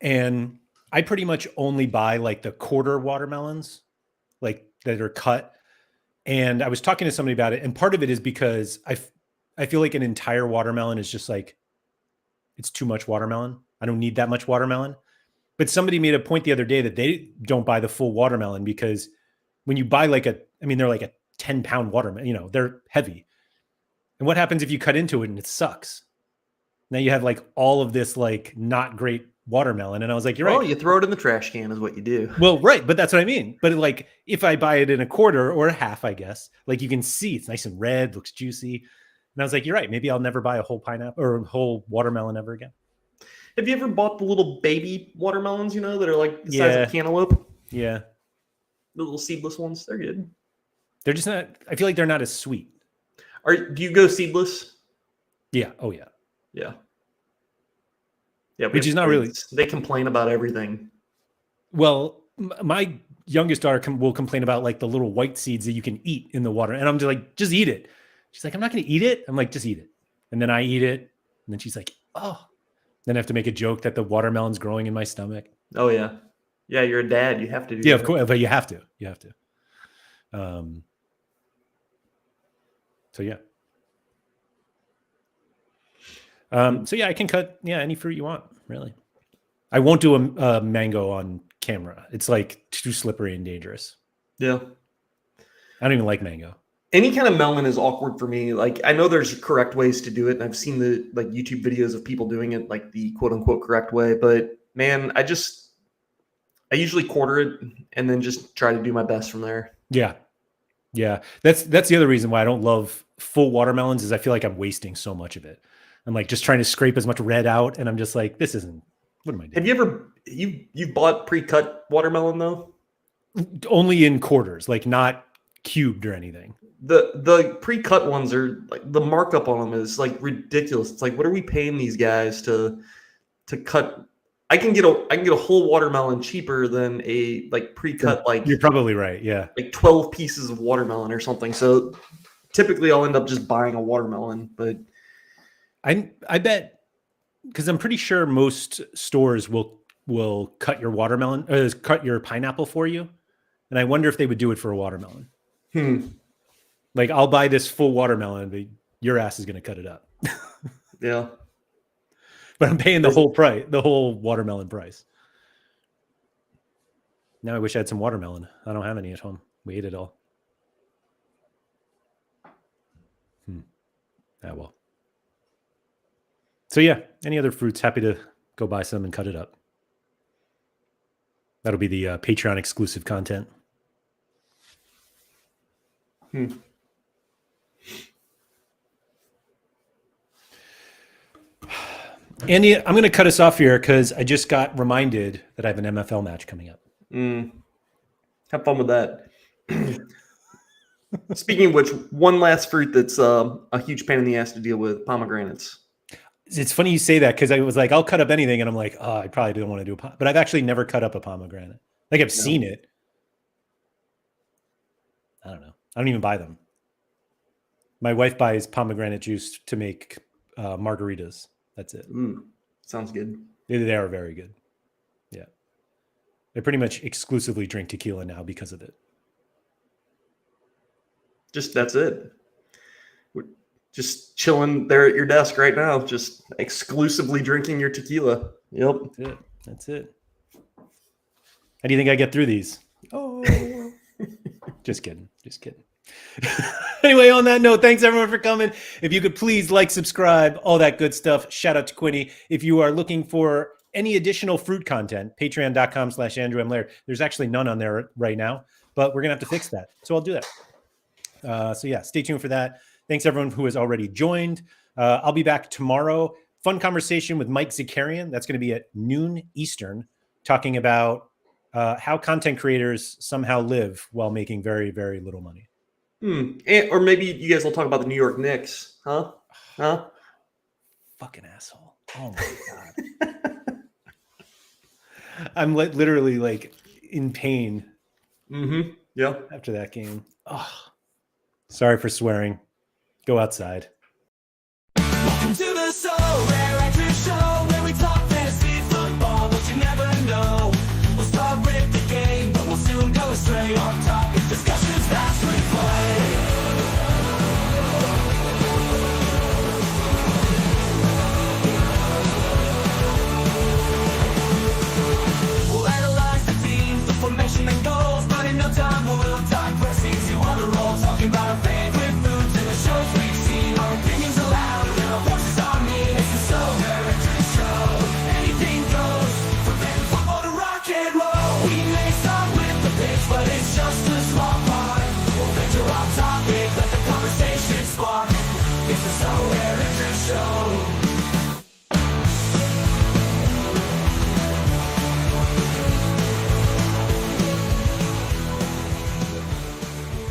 Speaker 1: And I pretty much only buy like the quarter watermelons, like that are cut. And I was talking to somebody about it. And part of it is because I feel like an entire watermelon is just like, it's too much watermelon. I don't need that much watermelon. But somebody made a point the other day that they don't buy the full watermelon because when you buy like they're like a 10-pound watermelon, they're heavy. And what happens if you cut into it and it sucks? Now you have like all of this like not great watermelon. And I was like, you're right.
Speaker 2: You throw it in the trash can is what you do.
Speaker 1: Well, right. But that's what I mean. But like, if I buy it in a quarter or a half, I guess, like you can see it's nice and red, looks juicy. And I was like, you're right. Maybe I'll never buy a whole pineapple or a whole watermelon ever again.
Speaker 2: Have you ever bought the little baby watermelons, that are like the size of cantaloupe?
Speaker 1: Yeah.
Speaker 2: The little seedless ones. They're good.
Speaker 1: They're just not, I feel like they're not as sweet.
Speaker 2: Do you go seedless?
Speaker 1: Yeah. Oh, yeah.
Speaker 2: Yeah. Yeah.
Speaker 1: Which is not really.
Speaker 2: They complain about everything.
Speaker 1: Well, my youngest daughter will complain about like the little white seeds that you can eat in the water. And I'm just like, just eat it. She's like, I'm not going to eat it. I'm like, just eat it. And then I eat it. And then she's like, oh. Then I have to make a joke that the watermelon's growing in my stomach.
Speaker 2: Oh, yeah. Yeah, you're a dad. You have to do
Speaker 1: Yeah,
Speaker 2: that.
Speaker 1: of course. But you have to. You have to. So, yeah. So, yeah, I can cut, any fruit you want, really. I won't do a mango on camera. It's like too slippery and dangerous.
Speaker 2: Yeah.
Speaker 1: I don't even like mango.
Speaker 2: Any kind of melon is awkward for me. Like, I know there's correct ways to do it, and I've seen the like YouTube videos of people doing it like the quote unquote correct way. But man, I usually quarter it and then just try to do my best from there.
Speaker 1: Yeah. Yeah. That's the other reason why I don't love full watermelons is I feel like I'm wasting so much of it. I'm like just trying to scrape as much red out, and I'm just like, this isn't. What am I doing?
Speaker 2: Have you ever you've bought pre-cut watermelon though?
Speaker 1: Only in quarters, like not cubed or anything.
Speaker 2: The pre-cut ones are like the markup on them is like ridiculous. It's like, what are we paying these guys to cut? I can get a whole watermelon cheaper than a like pre-cut. Like,
Speaker 1: you're probably right. Yeah,
Speaker 2: like 12 pieces of watermelon or something. So typically I'll end up just buying a watermelon. But
Speaker 1: I bet, because I'm pretty sure most stores will cut your watermelon, cut your pineapple for you, and I wonder if they would do it for a watermelon. Like, I'll buy this full watermelon, but your ass is going to cut it up.
Speaker 2: Yeah.
Speaker 1: But I'm paying the whole price, the whole watermelon price. Now I wish I had some watermelon. I don't have any at home. We ate it all. Ah, well. So yeah, any other fruits, happy to go buy some and cut it up. That'll be the Patreon exclusive content. Andy, I'm going to cut us off here because I just got reminded that I have an MFL match coming up.
Speaker 2: Have fun with that. Speaking of which, one last fruit that's a huge pain in the ass to deal with, pomegranates.
Speaker 1: It's funny you say that because I was like, I'll cut up anything. And I'm like, oh, I probably don't want to do but I've actually never cut up a pomegranate. Like, I've seen it. I don't know. I don't even buy them. My wife buys pomegranate juice to make margaritas. That's it.
Speaker 2: Sounds good.
Speaker 1: They are very good. Yeah. I pretty much exclusively drink tequila now because of it.
Speaker 2: That's it. We're just chilling there at your desk right now, just exclusively drinking your tequila. Yep.
Speaker 1: That's it. How do you think I get through these? Oh, just kidding. Anyway, on that note, thanks everyone for coming. If you could please like, subscribe, all that good stuff. Shout out to Quinny. If you are looking for any additional fruit content, patreon.com/Andrew M. Laird. There's actually none on there right now, but we're going to have to fix that. So I'll do that. So yeah, stay tuned for that. Thanks everyone who has already joined. I'll be back tomorrow. Fun conversation with Mike Zakarian. That's going to be at noon Eastern, talking about how content creators somehow live while making very, very little money.
Speaker 2: Or maybe you guys will talk about the New York Knicks, huh?
Speaker 1: Fucking asshole. Oh my God. I'm literally like in pain.
Speaker 2: Yeah.
Speaker 1: After that game. Oh, sorry for swearing. Go outside.
Speaker 3: Welcome to the Sorare